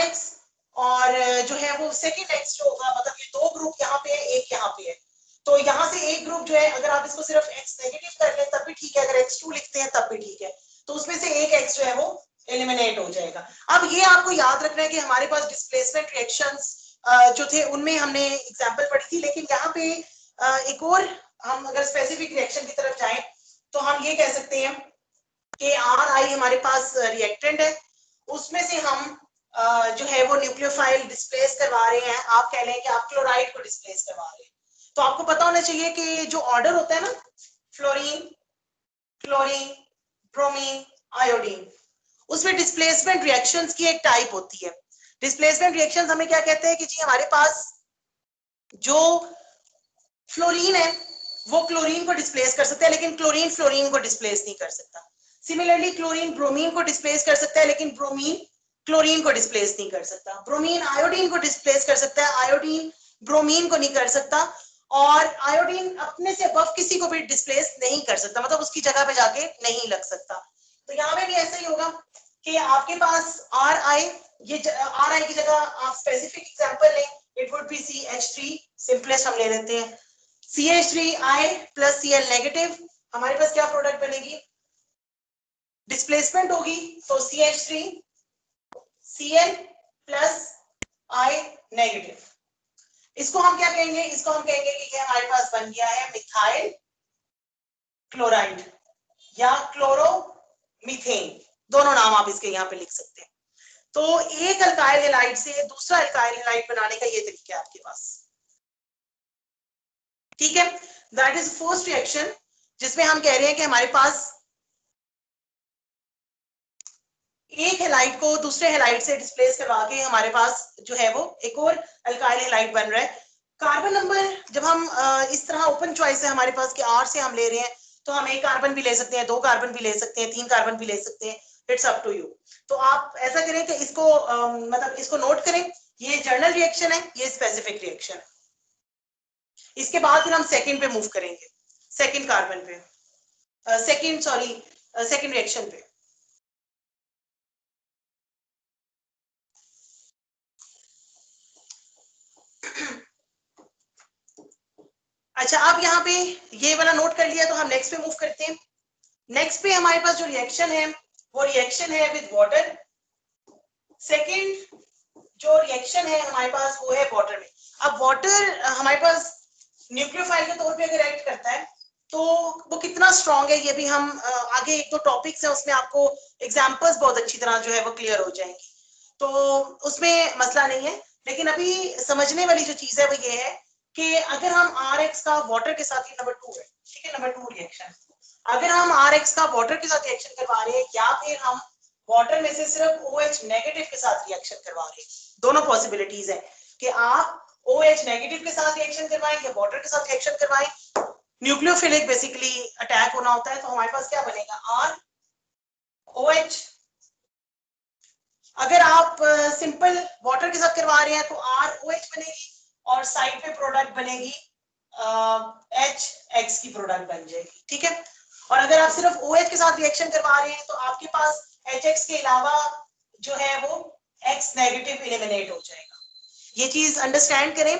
RX और जो है वो सेकेंड X जो होगा, मतलब ये दो ग्रुप यहाँ पे है, एक यहाँ पे है, तो यहाँ से एक ग्रुप जो है अगर आप इसको सिर्फ X नेगेटिव कर लें तब भी ठीक है, अगर X2 लिखते हैं तब भी ठीक है, तो उसमें से एक X जो है वो एलिमिनेट हो जाएगा। अब ये आपको याद रखना है कि हमारे पास डिस्प्लेसमेंट रिएक्शंस जो थे उनमें हमने एग्जांपल पढ़ी थी, लेकिन यहाँ पे एक और हम अगर स्पेसिफिक रिएक्शन की तरफ जाएं तो हम ये कह सकते हैं कि RI हमारे पास रिएक्टेंट है, उसमें से हम जो है वो न्यूक्लियोफाइल डिस्प्लेस करवा रहे हैं, आप कह लें कि आप क्लोराइड को डिस्प्लेस करवा रहे हैं। तो आपको पता होना चाहिए कि जो ऑर्डर होता है ना, फ्लोरीन, क्लोरीन, ब्रोमीन, आयोडीन, उसमें डिस्प्लेसमेंट रिएक्शंस की एक टाइप होती है। डिस्प्लेसमेंट रिएक्शंस हमें क्या कहते हैं कि जी हमारे पास जो फ्लोरीन है वो क्लोरीन को डिस्प्लेस कर सकता है, लेकिन क्लोरीन फ्लोरीन को डिस्प्लेस नहीं कर सकता। सिमिलरली क्लोरीन ब्रोमीन को डिस्प्लेस कर सकता है, लेकिन ब्रोमीन क्लोरीन को डिस्प्लेस नहीं कर सकता। ब्रोमीन आयोडीन को डिस्प्लेस कर सकता है, आयोडीन ब्रोमीन को नहीं कर सकता, और आयोडीन अपने से अबव किसी को भी डिस्प्लेस नहीं कर सकता, मतलब उसकी जगह पे जाके नहीं लग सकता। तो यहाँ पे भी ऐसा ही होगा कि आपके पास RI, ये RI की जगह आप स्पेसिफिक एग्जांपल लें, it would be CH3, simplest हम ले लेते हैं, CH3I प्लस Cl नेगेटिव, हमारे पास क्या प्रोडक्ट बनेगी, डिस्प्लेसमेंट होगी, तो CH3 Cl plus I negative. इसको हम क्या कहेंगे, इसको हम कहेंगे कि ये हमारे पास बन गया है मिथाइल क्लोराइड या क्लोरोमीथेन, दोनों नाम आप इसके यहाँ पे लिख सकते हैं। तो एक अल्काइल हैलाइड से दूसरा अल्काइल हैलाइड बनाने का ये तरीका है आपके पास, ठीक है। दैट इज फर्स्ट रिएक्शन जिसमें हम कह रहे हैं कि हमारे पास एक हैलाइड को दूसरे हैलाइड से डिस्प्लेस करवा के हमारे पास जो है वो एक और अल्काइल हैलाइड बन रहा है। कार्बन नंबर जब हम इस तरह ओपन चॉइस है हमारे पास कि R से हम ले रहे हैं, तो हम एक कार्बन भी ले सकते हैं, दो कार्बन भी ले सकते हैं, तीन कार्बन भी ले सकते हैं, इट्स अप टू यू। तो आप ऐसा करें कि इसको मतलब इसको नोट करें, ये जर्नल रिएक्शन है, ये स्पेसिफिक रिएक्शन है। इसके बाद फिर हम सेकंड पे मूव करेंगे, सेकंड कार्बन पे, सेकंड रिएक्शन पे। अच्छा, अब यहाँ पे ये वाला नोट कर लिया, तो हम नेक्स्ट पे मूव करते हैं। नेक्स्ट पे हमारे पास जो रिएक्शन है वो रिएक्शन है विद वाटर। सेकंड जो रिएक्शन है हमारे पास वो है वाटर में। अब वाटर हमारे पास न्यूक्लियोफाइल के तौर पे अगर एक्ट करता है तो वो कितना स्ट्रॉन्ग है, ये भी हम आगे एक दो टॉपिक्स है उसमें आपको एग्जांपल्स बहुत अच्छी तरह जो है वो क्लियर हो जाएंगी, तो उसमें मसला नहीं है। लेकिन अभी समझने वाली जो चीज है वो ये है कि अगर हम RX का वाटर के साथ, ये नंबर 2 है, ठीक है, नंबर 2 रिएक्शन, अगर हम RX का वाटर के साथ रिएक्शन करवा रहे हैं या फिर हम वाटर में से सिर्फ OH नेगेटिव के साथ रिएक्शन करवा रहे हैं, दोनों पॉसिबिलिटीज है कि आप OH नेगेटिव के साथ रिएक्शन करवाएं या वाटर के साथ रिएक्शन करवाएं। न्यूक्लियोफिलिक बेसिकली अटैक होना होता है, तो हमारे पास क्या बनेगा, ROH। अगर आप सिंपल वाटर के साथ करवा रहे हैं तो ROH बनेगी और साइड पे प्रोडक्ट बनेगी HX की प्रोडक्ट बन जाएगी, ठीक है। और अगर आप सिर्फ OH के साथ रिएक्शन करवा रहे हैं तो आपके पास HX के अलावा जो है वो X नेगेटिव एलिमिनेट हो जाएगा। ये चीज अंडरस्टैंड करें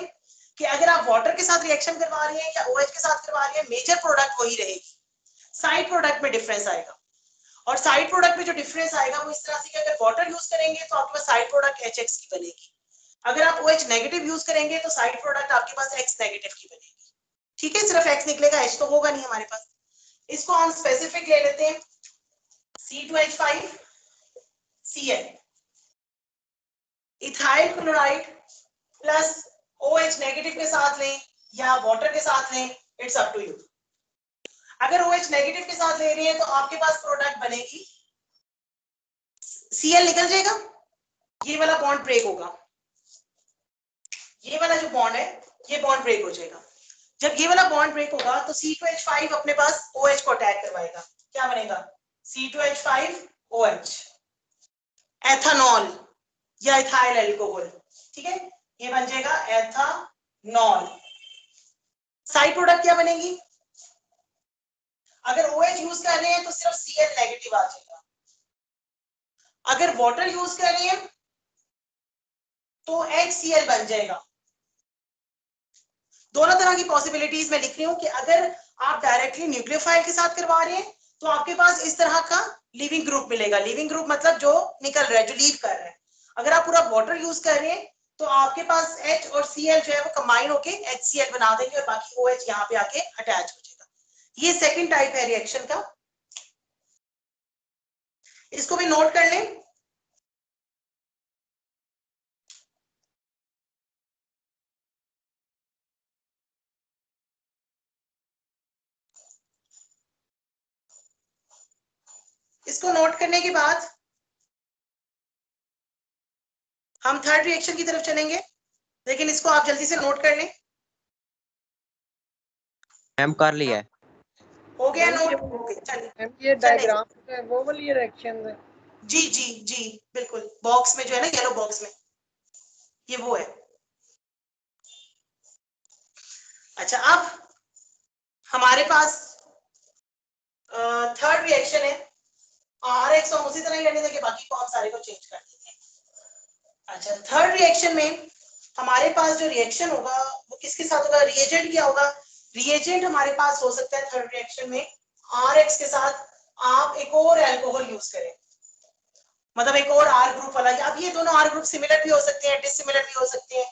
कि अगर आप वाटर के साथ रिएक्शन करवा रहे हैं या OH के साथ करवा रहे हैं, मेजर प्रोडक्ट वही रहेगी, साइड प्रोडक्ट में डिफरेंस आएगा। और साइड प्रोडक्ट में जो डिफरेंस आएगा वो इस तरह से कि अगर वाटर यूज करेंगे तो आपके पास साइड प्रोडक्ट HX की बनेगी, अगर आप OH नेगेटिव यूज करेंगे तो साइड प्रोडक्ट आपके पास X नेगेटिव की बनेगी, ठीक है। सिर्फ X निकलेगा, H तो होगा नहीं हमारे पास। इसको हम स्पेसिफिक ले लेते हैं, C2H5 Cl, ethyl chloride plus OH negative के साथ लें या वाटर के साथ लें, इट्स अप टू यू। अगर OH नेगेटिव के साथ ले रहे हैं तो आपके पास प्रोडक्ट बनेगी, Cl निकल जाएगा, ये वाला बॉन्ड ब्रेक होगा, ये वाला जो बॉन्ड है ये बॉन्ड ब्रेक हो जाएगा। जब ये वाला बॉन्ड ब्रेक होगा तो C2H5 अपने पास OH को अटैक करवाएगा, क्या बनेगा, C2H5OH, एथानॉल या इथाइल अल्कोहल, ठीक है, ये बन जाएगा एथानॉल। साइड प्रोडक्ट क्या बनेगी, अगर OH यूज कर रहे हैं तो सिर्फ Cl नेगेटिव आ जाएगा, अगर वाटर यूज कर रहे हैं तो HCl बन जाएगा। दोनों तरह की पॉसिबिलिटीज मैं लिख रही हूँ कि अगर आप डायरेक्टली न्यूक्लियोफाइल के साथ करवा रहे हैं तो आपके पास इस तरह का लीविंग ग्रुप मिलेगा। लीविंग ग्रुप मतलब जो निकल रहा है, जो लीव कर रहा है। अगर आप पूरा वाटर यूज कर रहे हैं तो आपके पास H और Cl जो है वो कंबाइन होके HCl बना देंगे और बाकी OH यहाँ पे आके अटैच हो जाएगा। ये सेकंड टाइप है रिएक्शन का, इसको भी नोट कर लें। इसको नोट करने के बाद हम थर्ड रिएक्शन की तरफ चलेंगे, लेकिन इसको आप जल्दी से नोट कर लें। मैम कर लिया है। हो गया मैम नोट? ओके चलिए। मैम ये चलिए डायग्राम है वो वाली रिएक्शन है। जी जी जी बिल्कुल, बॉक्स में जो है ना, येलो बॉक्स में, ये वो है। अच्छा, अब हमारे पास थर्ड रिएक्शन है। RX हम उसी तरह ही रहने देंगे, बाकी को हम सारे को चेंज कर देंगे। अच्छा, थर्ड रिएक्शन में हमारे पास जो रिएक्शन होगा वो किसके साथ होगा? रिएजेंट क्या होगा? रिएजेंट हमारे पास हो सकता है थर्ड रिएक्शन में RX के साथ आप एक और अल्कोहल यूज करें, मतलब एक और R ग्रुप वाला। अब ये दोनों R ग्रुप सिमिलर भी हो सकते हैं, डिसिमिलर भी हो सकते हैं,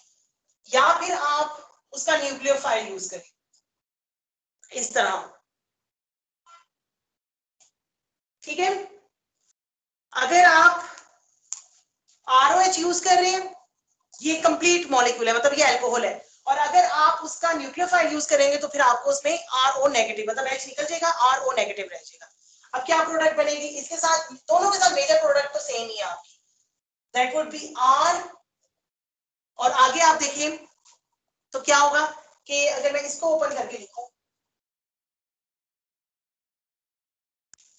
या फिर आप उसका न्यूक्लियोफाइल यूज करें इस तरह। ठीक है, अगर आप ROH यूज कर रहे हैं, ये कंप्लीट मॉलिक्यूल है, मतलब ये अल्कोहल है, और अगर आप उसका न्यूक्लियोफाइल यूज करेंगे तो फिर आपको उसमें RO नेगेटिव, मतलब H निकल जाएगा, RO नेगेटिव रह जाएगा। अब क्या प्रोडक्ट बनेगी इसके साथ? दोनों के साथ मेजर प्रोडक्ट तो सेम ही है आपकी, दैट वुड बी R। और आगे आप देखिए तो क्या होगा कि अगर मैं इसको ओपन करके लिखूं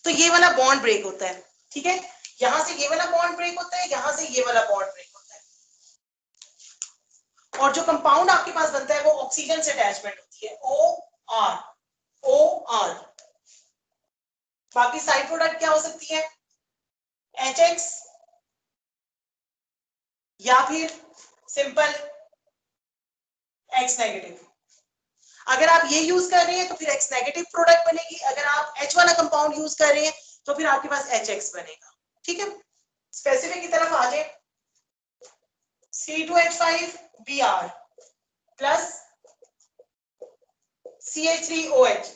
तो ये वाला बॉन्ड ब्रेक होता है। ठीक है, यहां से ये वाला बॉन्ड ब्रेक होता है, यहां से ये वाला बॉन्ड ब्रेक होता है, और जो कंपाउंड आपके पास बनता है वो ऑक्सीजन से अटैचमेंट होती है, OR। बाकी साइड प्रोडक्ट क्या हो सकती है? HX या फिर सिंपल X नेगेटिव। अगर आप ये यूज कर रहे हैं तो फिर X नेगेटिव प्रोडक्ट बनेगी, अगर आप H वाला कंपाउंड यूज कर रहे हैं तो फिर आपके पास HX बनेगा। ठीक है, स्पेसिफिक की तरफ आ जाए। C2H5Br plus CH3OH।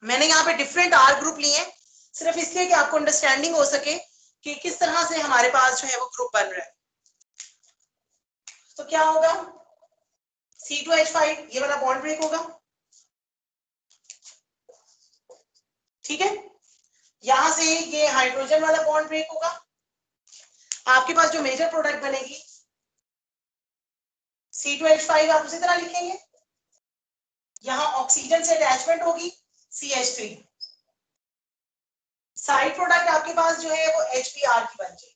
मैंने यहाँ पे डिफरेंट R ग्रुप लिए हैं सिर्फ इसलिए कि आपको अंडरस्टैंडिंग हो सके कि किस तरह से हमारे पास जो है वो ग्रुप बन रहा है। तो क्या होगा? C2H5, ये वाला बॉन्ड ब्रेक होगा। ठीक है, यहां से ये हाइड्रोजन वाला बॉन्ड ब्रेक होगा। आपके पास जो मेजर प्रोडक्ट बनेगी C2H5 आप उसी तरह लिखेंगे, यहां ऑक्सीजन से अटैचमेंट होगी CH3। साइड प्रोडक्ट आपके पास जो है वो HBr की बन जाएगी।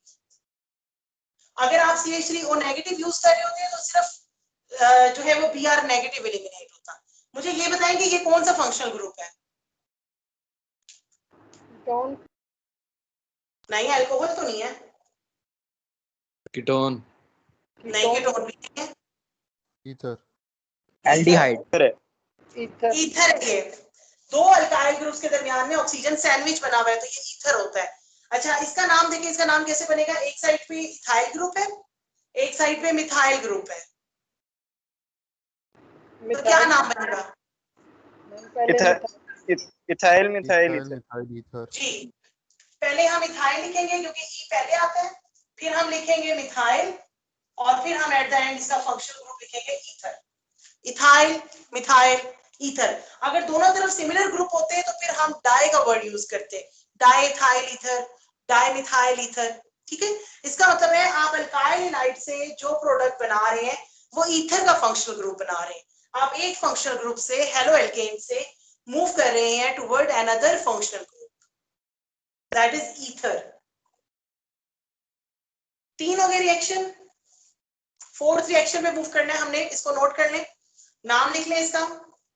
अगर आप CH3O नेगेटिव यूज कर रहे होते हैं तो सिर्फ जो है वो Br नेगेटिव एलिमिनेट होता। मुझे ये बताएं कि ये कौन सा फंक्शनल ग्रुप है? कीटोन। नहीं, अल्कोहल तो नहीं है। कीटोन। नहीं, कीटोन भी नहीं है। ईथर। एल्डिहाइड। ईथर। ईथर है। दो अल्काइल ग्रुप्स के दरमियान में ऑक्सीजन सैंडविच बना हुआ है तो ये ईथर होता है। अच्छा, इसका नाम देखिए, इसका नाम कैसे बनेगा? एक साइड पे इथाइल ग्रुप है, एक साइड पे मिथाइल ग्रुप है, तो क्या नाम बनेगा? Ethyl methyl methyl ether. जी, पहले हम इथाइल लिखेंगे क्योंकि ई पहले आता है, फिर हम लिखेंगे मिथाइल, और फिर हम एट द एंड इसका फंक्शनल ग्रुप लिखेंगे ईथर। Ethyl, methyl, ether. अगर दोनों तरफ सिमिलर ग्रुप होते हैं तो फिर हम डाई का वर्ड यूज करते हैं, डाइथाइल ईथर, डाइमिथाइल ईथर। ठीक है, इसका मतलब है आप अल्काइल हैलाइड से जो प्रोडक्ट बना रहे हैं वो ईथर का फंक्शनल ग्रुप बना रहे हैं। आप एक फंक्शनल ग्रुप से, हेलो एल्केन से मूव कर रहे हैं toward another functional group, that is ether. 3 हो गए रिएक्शन। फोर्थ रिएक्शन में मूव करना है हमने, इसको नोट कर लें, नाम लिख लें इसका,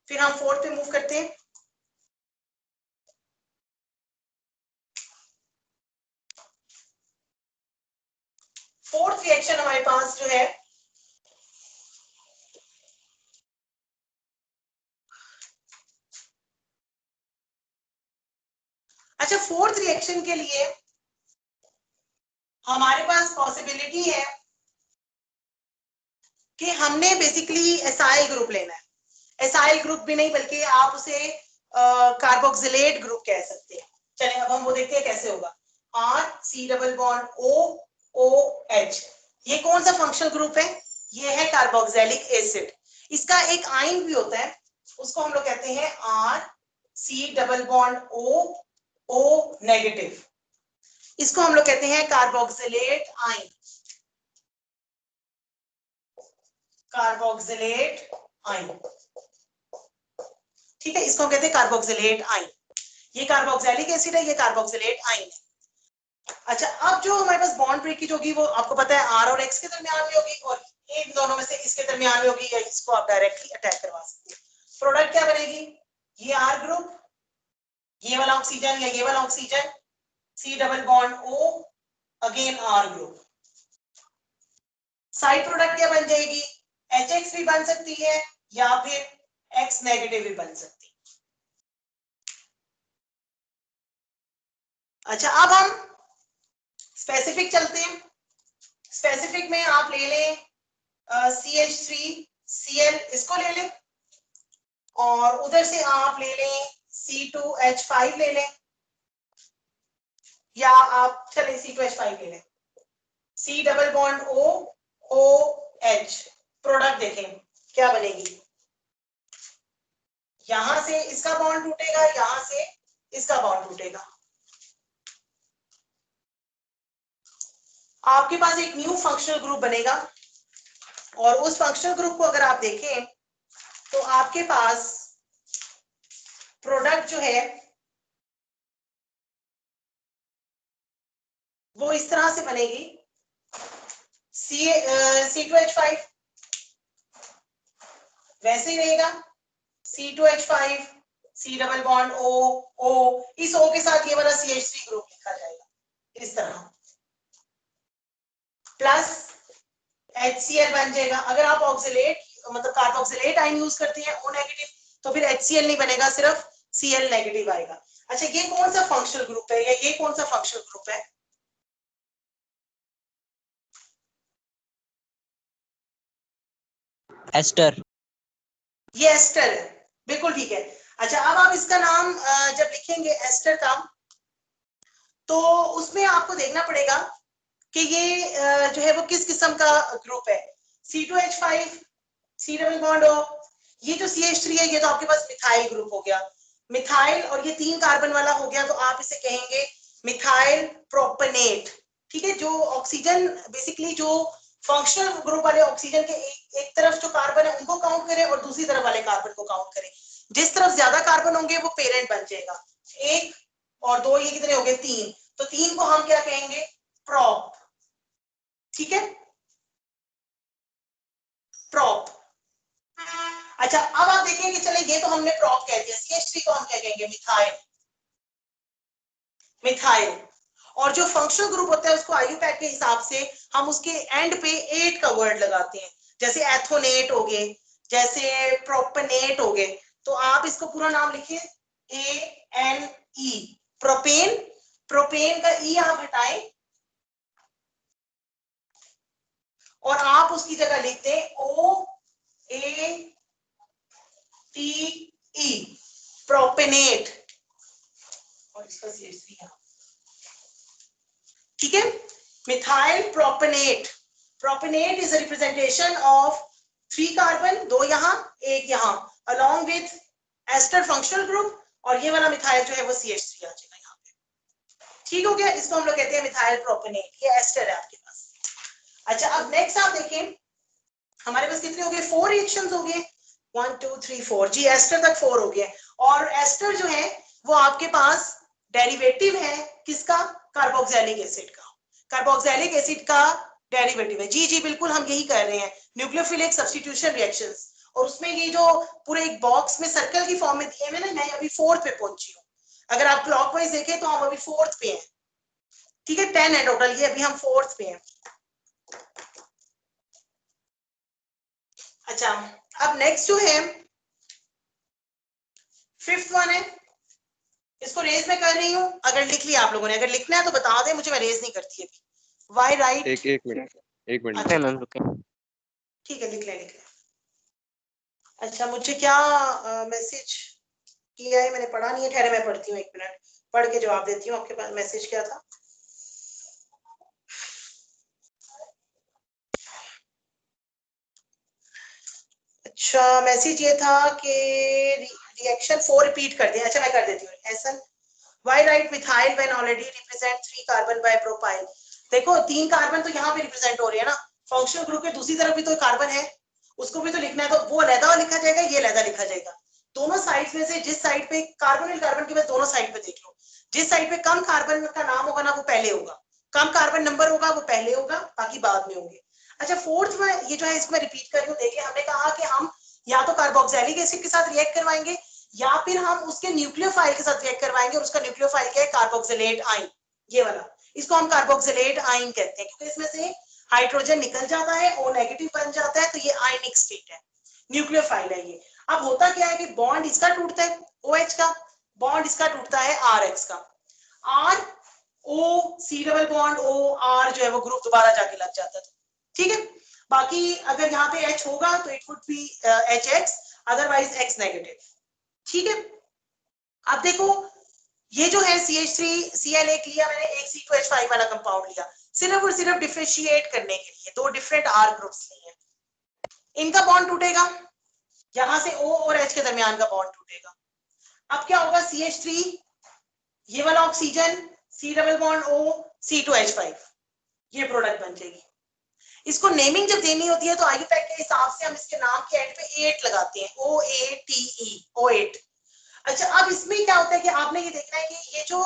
फिर हम फोर्थ पे मूव करते हैं। फोर्थ रिएक्शन हमारे पास जो है अच्छा, फोर्थ रिएक्शन के लिए हमारे पास पॉसिबिलिटी है कि हमने बेसिकली एसाइल ग्रुप लेना है। एसाइल ग्रुप भी नहीं बल्कि आप उसे कार्बोक्सिलेट ग्रुप कह सकते हैं। चलें अब हम वो देखते हैं कैसे होगा। RC+OH, ये कौन सा फंक्शनल ग्रुप है? ये है कार्बोक्सिलिक एसिड। इसका एक आयन भी होता है, उसको हम लोग कहते हैं RC+O नेगेटिव। इसको हम लोग कहते हैं कार्बोक्सिलेट आयन, कार्बोक्सिलेट आयन। ठीक है, इसको हम कहते हैं कार्बोक्सिलेट आयन। ये कार्बोक्सिलिक एसिड है, ये कार्बोक्सिलेट आयन है। अच्छा, अब जो हमारे पास बॉन्ड ब्रेकेज होगी वो आपको पता है R और X के दरमियान में होगी, और इन दोनों में से इसके दरमियान में होगी, या इसको आप डायरेक्टली अटैक करवा सकते हैं। प्रोडक्ट क्या बनेगी? ये R ग्रुप, ये वाला ऑक्सीजन या ये वाला oxygen, C+O again R group. Side product क्या बन जाएगी? HX भी बन सकती है या फिर X नेगेटिव भी बन सकती है। अच्छा, अब हम स्पेसिफिक चलते हैं। स्पेसिफिक में आप ले लें CH3Cl, इसको ले लें, और उधर से आप ले लें C2H5 ले लें, या आप चले C2H5 ले लें। C+OOH प्रोडक्ट देखें क्या बनेगी। यहां से इसका बॉन्ड टूटेगा, यहां से इसका बॉन्ड टूटेगा। आपके पास एक न्यू फंक्शनल ग्रुप बनेगा, और उस फंक्शनल ग्रुप को अगर आप देखें तो आपके पास प्रोडक्ट जो है वो इस तरह से बनेगी। C2H5 वैसे ही रहेगा, C2H5 C+O, इस O के साथ ये वाला CH3 ग्रुप लिखा जाएगा इस तरह, प्लस HCl बन जाएगा। अगर आप ऑक्सिलेट मतलब कार्बोक्सिलेट आयन यूज करते हैं O नेगेटिव, तो फिर HCl नहीं बनेगा, सिर्फ Cl नेगेटिव आएगा। अच्छा, ये कौन सा फंक्शनल ग्रुप है, या ये कौन सा फंक्शनल ग्रुप है? एस्टर। ये एस्टर है, बिल्कुल ठीक है। अच्छा, अब आप इसका नाम जब लिखेंगे एस्टर का, तो उसमें आपको देखना पड़ेगा कि ये जो है वो किस किस्म का ग्रुप है। C2H5 C+O, ये जो CH3 है ये तो आपके पास मिथाइल ग्रुप हो गया, मिथाइल, और ये 3 कार्बन वाला हो गया, तो आप इसे कहेंगे मिथाइल प्रोपेनेट। ठीक है, जो ऑक्सीजन बेसिकली जो फंक्शनल ग्रुप वाले ऑक्सीजन के एक तरफ जो कार्बन है उनको काउंट करें और दूसरी तरफ वाले कार्बन को काउंट करें। जिस तरफ ज्यादा कार्बन होंगे वो पेरेंट बन जाएगा। 1 और 2 ये कितने हो गए? 3। तो 3 को हम क्या कहेंगे? प्रॉप। ठीक है, प्रॉप। अच्छा, अब आप देखेंगे, चले ये तो हमने प्रॉप कह दिया, CH3 को हम क्या कहेंगे? मिथाइल। मिथाइल। और जो फंक्शनल ग्रुप होता है उसको आईयूपैक के हिसाब से हम उसके एंड पे 8 का वर्ड लगाते हैं, जैसे एथोनेट हो गए, जैसे प्रोपेनेट हो गए। तो आप इसको पूरा नाम लिखिए ANE, प्रोपेन। प्रोपेन का ई आप हटाएं और आप उसकी जगह लिखते हैं OATE, प्रोपेनेट। और इसका CH3 यहाँ, ठीक है, methyl propanoate. Propanoate is a representation of 3 carbon, 2 यहाँ 1 यहाँ, along with ester functional group, और ये वाला मिथाइल जो है वो CH3 आ जाएगा यहाँ पे। ठीक हो गया, इसको हम लोग कहते हैं मिथाइल प्रोपेनेट, ये एस्टर है आपके पास। अच्छा, अब नेक्स्ट आप देखें, हमारे पास कितने हो गए? 4 रिएक्शंस हो गए, 1 2 3 4 जी, एस्टर तक 4 हो गए। और एस्टर जो है वो आपके पास डेरिवेटिव है किसका? कार्बोक्सिलिक एसिड का। कार्बोक्सिलिक एसिड का डेरिवेटिव है। जी जी बिल्कुल, हम यही कर रहे हैं, न्यूक्लियोफिलिक सब्स्टिट्यूशन रिएक्शंस। और उसमें ये जो पूरे एक बॉक्स में सर्कल की फॉर्म में दिए हुए ना, मैं अभी 4th पे पहुंची हूँ। अगर आप क्लॉकवाइज देखें तो हम अभी 4th पे हैं। ठीक है, 10 है टोटल, ये अभी हम 4th पे हैं। अच्छा, अब नेक्स्ट जो है 5th वन है इसको रेज मैं कर रही हूँ, अगर लिख लिया आप लोगों ने, अगर लिखना है तो बता दें मुझे, मैं रेज नहीं करती अभी। वाई राइट, एक मिनट अच्छा मैम रुके। ठीक है, लिख लें। अच्छा मुझे क्या मैसेज किया है, मैंने पढ़ा नहीं है, ठहरे मैं पढ़ती हूँ, 1 मिनट पढ़ के जवाब देती हूँ। आपके पास मैसेज क्या था? अच्छा मैसेज ये था कि रिएक्शन 4 रिपीट कर दिया। अच्छा मैं कर देती हूँ। एसन why write methyl when already represent 3 carbon by propyl? देखो 3 कार्बन तो यहाँ पे रिप्रेजेंट हो रही है ना, फंक्शनल ग्रुप के दूसरी तरफ भी तो कार्बन है, उसको भी तो लिखना है, तो वो अलहदा लिखा जाएगा, ये अलहदा लिखा जाएगा। दोनों साइड में से जिस साइड पे कार्बन के बस दोनों साइड पे देख लो, जिस साइड पे कम कार्बन का नाम होगा ना वो पहले होगा, कम कार्बन नंबर होगा वो पहले होगा, बाकी बाद में होंगे। अच्छा फोर्थ में ये जो है इसको मैं रिपीट कर रही हूँ। देखिए हमने कहा कि हम या तो कार्बोक्सिलिक एसिड के साथ रिएक्ट करवाएंगे या फिर हम उसके न्यूक्लियोफाइल के साथ रिएक्ट करवाएंगे, और उसका न्यूक्लियोफाइल क्या है? कार्बोक्सिलेट आइन, ये वाला, इसको हम कार्बोक्सिलेट आइन कहते हैं, क्योंकि इसमें से हाइड्रोजन निकल जाता है, O नेगेटिव बन जाता है, तो ये आयनिक स्टेट है, न्यूक्लियोफाइल है ये। अब होता क्या है कि बॉन्ड इसका टूटता है OH का, बॉन्ड इसका टूटता है RH का, R O C double bond O R जो है वो ग्रुप दोबारा जाके लग जाता है, ठीक है। बाकी अगर यहाँ पे H होगा तो it would be HX, otherwise X negative, ठीक है। अब देखो ये जो है CH3Cl लिया मैंने, एक C2H5 वाला कंपाउंड लिया, सिर्फ और सिर्फ डिफरेंशिएट करने के लिए, दो डिफरेंट R ग्रुप्स लिए, इनका बॉन्ड टूटेगा, यहां से O और H के दरमियान का बॉन्ड टूटेगा। अब क्या होगा? CH3 ये वाला oxygen, C double bond O C2H5, ये प्रोडक्ट बन जाएगी। इसको नेमिंग जब देनी होती है तो आईयूपैक के हिसाब से हम इसके नाम के एंड पे 8 लगाते हैं, OATE, O8। अच्छा अब इसमें क्या होता है कि आपने ये देखना है कि ये जो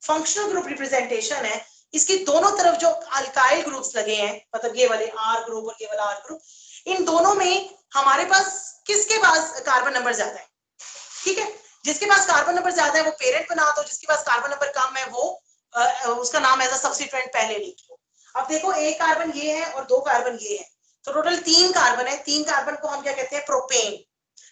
फंक्शनल ग्रुप रिप्रेजेंटेशन है, इसकी दोनों तरफ जो अल्काइल ग्रुप्स लगे हैं, मतलब ये वाले R ग्रुप और ये वाला R ग्रुप, इन दोनों में हमारे पास किसके पास कार्बन नंबर ज्यादा है? ठीक है, जिसके पास कार्बन नंबर ज्यादा है वो पेरेंट बना दो, जिसके पास कार्बन नंबर कम है वो उसका नाम एज अ सब्स्टिट्यूएंट पहले लिख लो। अब देखो एक कार्बन ये है और 2 कार्बन ये है, तो टोटल 3 कार्बन है। 3 कार्बन को हम क्या कहते हैं? प्रोपेन।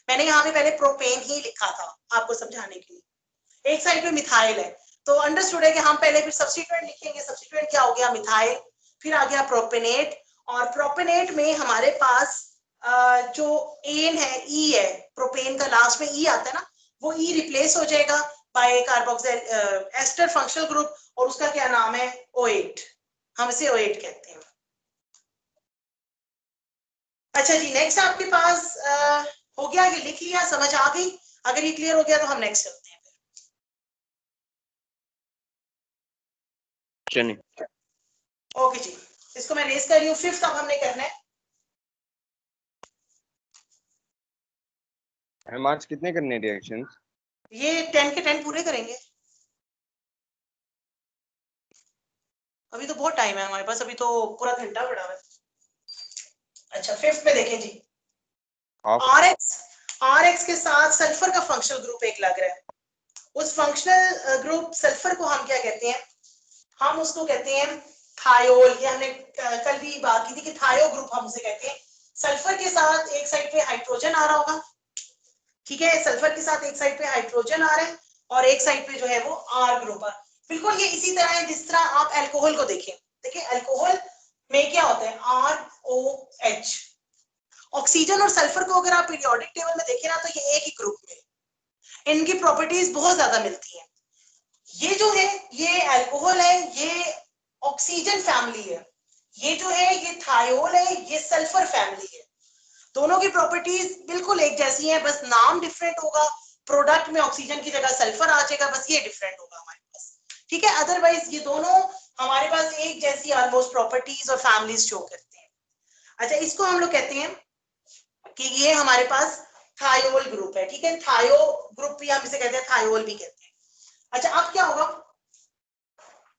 मैंने यहाँ पे पहले प्रोपेन ही लिखा था आपको समझाने के लिए। एक साइड पे मिथाइल है, तो अंडरस्टूड है कि हम पहले फिर सब्स्टिट्यूएंट लिखेंगे। सब्स्टिट्यूएंट क्या हो गया? मिथाइल, फिर आ गया प्रोपेनेट, और प्रोपेनेट में हमारे पास जो एन है, ई है, प्रोपेन का लास्ट में ई आता है ना, वो ई रिप्लेस हो जाएगा by carboxyl ester functional group, और उसका क्या नाम है? O8, हम इसे O8 कहते हैं। अच्छा जी नेक्स्ट आपके पास हो गया, ये लिख लिया, समझ आ गई? अगर ये क्लियर हो गया तो हम नेक्स्ट चलते हैं। चलिए ओके जी, इसको मैं रेस कर रही हूँ। 5th अब हमने करना है। हम आज कितने करने रिएक्शंस? ये 10 के 10 पूरे करेंगे, अभी तो बहुत टाइम है हमारे पास, अभी तो पूरा घंटा पड़ा है। अच्छा 5th में देखें जी, RX के साथ सल्फर का फंक्शनल ग्रुप एक लग रहा है। उस फंक्शनल ग्रुप सल्फर को हम क्या कहते हैं? हम उसको कहते हैं थायोल। ये हमने कल भी बात की थी कि थायो ग्रुप हम उसे कहते हैं। सल्फर के साथ एक साइड पे हाइड्रोजन आ रहा होगा, ठीक है, सल्फर के साथ एक साइड पे हाइड्रोजन आ रहा है और एक साइड पे जो है वो R ग्रुप है। बिल्कुल ये इसी तरह है जिस तरह आप अल्कोहल को देखें। देखिए अल्कोहल में क्या होता है? ROH। ऑक्सीजन और सल्फर को अगर आप पीरियोडिक टेबल में देखें ना तो ये एक ही ग्रुप में, इनकी प्रॉपर्टीज बहुत ज्यादा मिलती हैं। ये जो है ये अल्कोहल है, ये ऑक्सीजन फैमिली है, ये जो है ये थायोल है, ये सल्फर फैमिली है। दोनों की प्रॉपर्टीज बिल्कुल एक जैसी हैं, बस नाम डिफरेंट होगा, प्रोडक्ट में ऑक्सीजन की जगह सल्फर आ जाएगा, बस ये डिफरेंट होगा हमारे पास, ठीक है। अदरवाइज ये दोनों हमारे पास एक जैसी ऑलमोस्ट प्रॉपर्टीज और फैमिलीज शो करते हैं। अच्छा इसको हम लोग कहते हैं कि ये हमारे पास थायोल ग्रुप है, ठीक है। थायो ग्रुप भी हम इसे कहते हैं, थायोल भी कहते हैं। अच्छा अब क्या होगा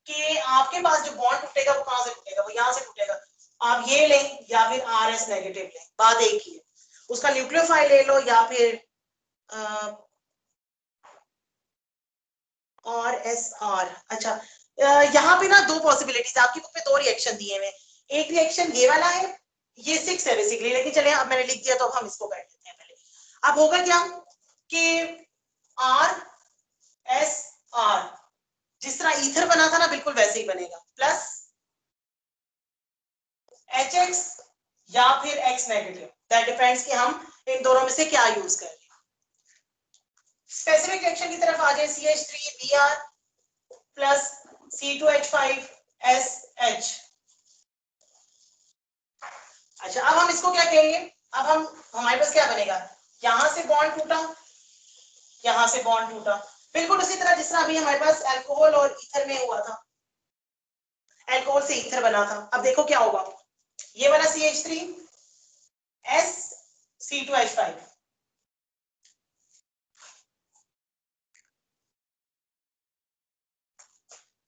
कि आपके पास जो बॉन्ड टूटेगा वो कहां से टूटेगा? वो यहां से टूटेगा। आप ये लें या फिर RS नेगेटिव लें, बात एक ही है। उसका न्यूक्लियोफाइल ले लो या फिर RSR। अच्छा यहाँ पे ना 2 पॉसिबिलिटीज, आपकी बुक में 2 रिएक्शन दिए हुए। एक रिएक्शन ये वाला है, ये 6 है बेसिकली, लेकिन चले अब मैंने लिख दिया तो अब हम इसको कर लेते हैं पहले। अब होगा क्या कि R एस आर, जिस तरह ईथर बना था ना बिल्कुल वैसे ही बनेगा, प्लस एच एक्स या फिर एक्स नेगेटिव, दैट डिपेंड्स कि हम इन दोनों में से क्या यूज कर रहे हैं। स्पेसिफिक रिएक्शन की तरफ आ जाए, CH3Br प्लस C2H5SH। अच्छा, अब हम इसको क्या कहेंगे, अब हमारे पास क्या बनेगा, यहां से बॉन्ड टूटा, यहां से बॉन्ड टूटा, बिल्कुल उसी तरह जिस तरह अभी हमारे पास अल्कोहल और ईथर में हुआ था, अल्कोहल से ईथर बना था। अब देखो क्या होगा, ये वाला CH3S C2H5,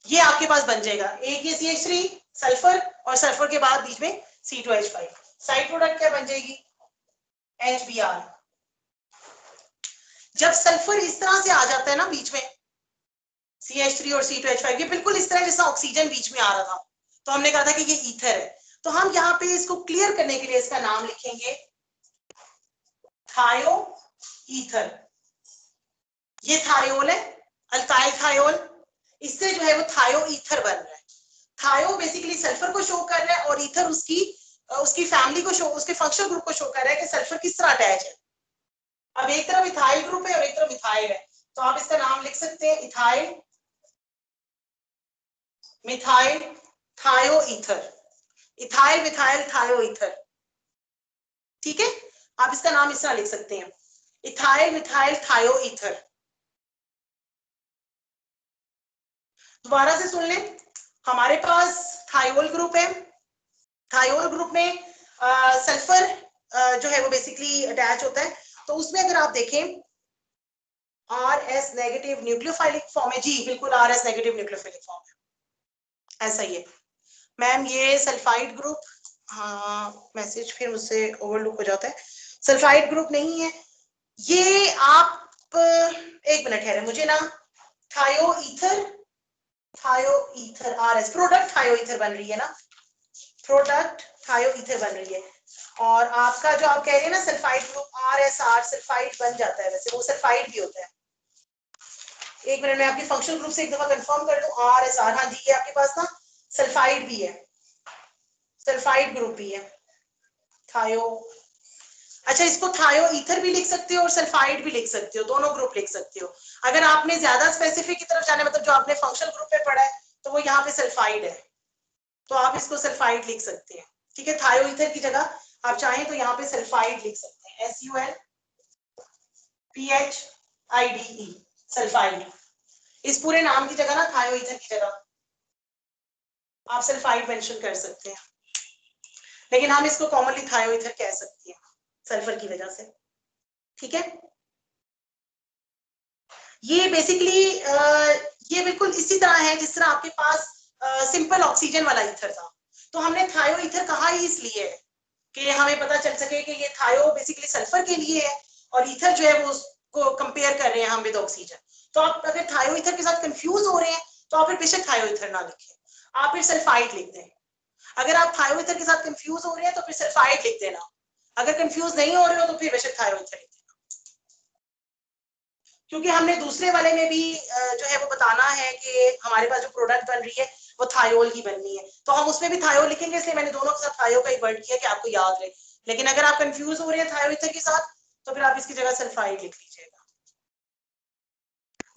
ये आपके पास बन जाएगा, एक ये CH3 सल्फर और सल्फर के बाद बीच में C2H5, साइड प्रोडक्ट क्या बन जाएगी, HBr। जब सल्फर इस तरह से आ जाता है ना बीच में, CH3 और C2H5, ये बिल्कुल इस तरह जैसा ऑक्सीजन बीच में आ रहा था, तो हमने कहा था कि ये ईथर है। तो हम यहाँ पे इसको क्लियर करने के लिए इसका नाम लिखेंगे थायो ईथर। ये थायोल है, अल्काइल थायोल, इससे जो है वो थायो ईथर बन रहा है। थायो बेसिकली सल्फर को शो कर रहा है और ईथर उसकी फैमिली को शो, उसके फंक्शनल ग्रुप को शो कर रहा है कि सल्फर किस तरह अटैच है। अब एक तरफ इथाइल ग्रुप है और एक तरफ मिथाइल है, तो आप इसका नाम लिख सकते हैं इथाइल मिथाइल थायो ईथर, इथाइल मिथाइल थायो ईथर। ठीक है, आप इसका नाम इस तरह लिख सकते हैं, इथाइल मिथाइल थायो ईथर। दोबारा से सुन लें, हमारे पास थायोल ग्रुप है, थायोल ग्रुप में सल्फर जो है वो बेसिकली अटैच होता है, तो उसमें अगर आप देखें RS नेगेटिव न्यूक्लियोफाइलिक फॉर्म है, जी बिल्कुल RS नेगेटिव न्यूक्लियोफाइलिक फॉर्म है, ऐसा ही है मैम। ये सल्फाइड ग्रुप, हाँ मैसेज फिर मुझसे ओवरलुक हो जाता है, सल्फाइड ग्रुप नहीं है ये। आप एक मिनट ठहरे, मुझे ना थायो ईथर RS प्रोडक्ट थायो ईथर बन रही है ना, प्रोडक्ट थायो ईथर बन रही है, और आपका जो आप कह रहे हैं ना सल्फाइड ग्रुप RSR सल्फाइड बन जाता है, वैसे वो सल्फाइड भी होता है। एक मिनट में आपकी फंक्शनल ग्रुप से एक दफा कंफर्म कर दूं, RSR, हाँ जी ये आपके पास ना सल्फाइड भी है, सल्फाइड ग्रुप भी है थायो। अच्छा, इसको थायो ईथर भी लिख सकते हो और सल्फाइड भी लिख सकते हो, दोनों ग्रुप लिख सकते हो। अगर आपने ज्यादा स्पेसिफिक की तरफ जाना, मतलब जो आपने फंक्शनल ग्रुप में पढ़ा है, तो वो यहाँ पे सल्फाइड है, तो आप इसको सल्फाइड लिख सकते हैं। ठीक है, थायो ईथर की जगह आप चाहें तो यहाँ पे सल्फाइड लिख सकते हैं, SULPHIDE सल्फाइड। इस पूरे नाम की जगह ना थायो ईथर की जगह आप सल्फाइड मेंशन कर सकते हैं, लेकिन हम इसको कॉमनली थायो ईथर कह सकते हैं सल्फर की वजह से। ठीक है, ये बेसिकली ये बिल्कुल इसी तरह है जिस तरह आपके पास सिंपल ऑक्सीजन वाला ईथर था, तो हमने थायो ईथर कहा ही इसलिए कि हमें पता चल सके कि ये थायो बेसिकली सल्फर के लिए है और ईथर जो है वो उसको कंपेयर कर रहे हैं हम विद ऑक्सीजन। तो आप अगर थायो ईथर के साथ कंफ्यूज हो रहे हैं तो आप फिर बेशक थायो ईथर ना लिखें, आप फिर सल्फाइड लिख दें। अगर आप थायो ईथर के साथ कंफ्यूज हो रहे हैं तो फिर सल्फाइड लिख देना, अगर कंफ्यूज नहीं हो रहे हो तो फिर बेशक थायो ईथर लिख देना, क्योंकि हमने दूसरे वाले में भी जो है वो बताना है कि हमारे पास जो प्रोडक्ट बन रही है वो थायोल की बननी है, तो हम उसमें भी थायोल लिखेंगे, इसलिए मैंने दोनों के साथ थायो का एक वर्ड किया कि आपको याद रहे। लेकिन अगर आप कंफ्यूज हो रहे हैं थायो ईथर के साथ तो फिर आप इसकी जगह सल्फाइड लिख लीजिएगा।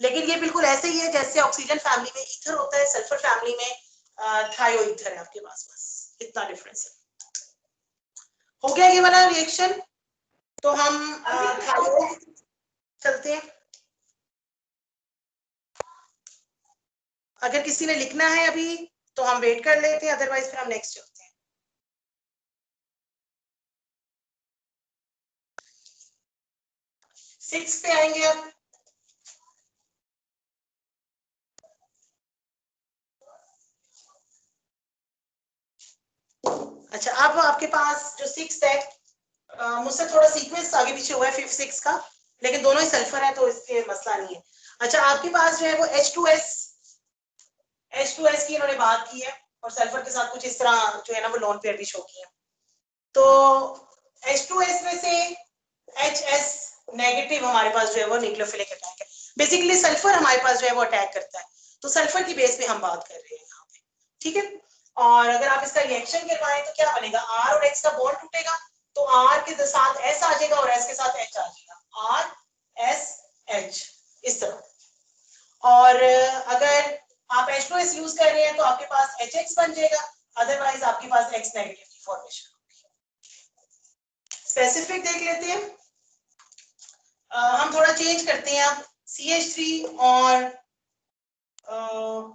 लेकिन ये बिल्कुल ऐसे ही है जैसे ऑक्सीजन फैमिली में ईथर होता है, सल्फर फैमिली में थायो ईथर है आपके पास, बस इतना डिफरेंस है। हो गया ये वाला रिएक्शन, तो हम थायो चलते हैं। अगर किसी ने लिखना है अभी तो हम वेट कर लेते हैं, अदरवाइज फिर हम नेक्स्ट चलते हैं। सिक्स पे आएंगे अब। अच्छा, अब आपके पास जो सिक्स है, मुझसे थोड़ा सीक्वेंस आगे पीछे हुआ है फिफ्थ सिक्स का, लेकिन दोनों ही सल्फर है तो इसके मसला नहीं है। अच्छा, आपके पास जो है वो H2S की इन्होंने बात की है और सल्फर के साथ कुछ इस तरह जो है ना वो लोन पेयर भी शो किए। तो H2S में से HS नेगेटिव हमारे पास जो है वो न्यूक्लियोफिलिक अटैक है। बेसिकली सल्फर हमारे पास जो है वो अटैक करता है, तो सल्फर की बेस पे हम बात कर रहे हैं यहाँ पे, ठीक है। और अगर आप इसका रिएक्शन करवाएं तो क्या बनेगा, R और X का बॉन्ड टूटेगा तो R के साथ S आ जाएगा और S के साथ H आ जाएगा, R S H इस तरह। और अगर आप H2S यूज कर रहे हैं तो आपके पास HX बन जाएगा, अदरवाइज आपके पास X नेगेटिव की फॉर्मेशन होगी। स्पेसिफिक देख लेते हैं, हम थोड़ा चेंज करते हैं अब, CH3 और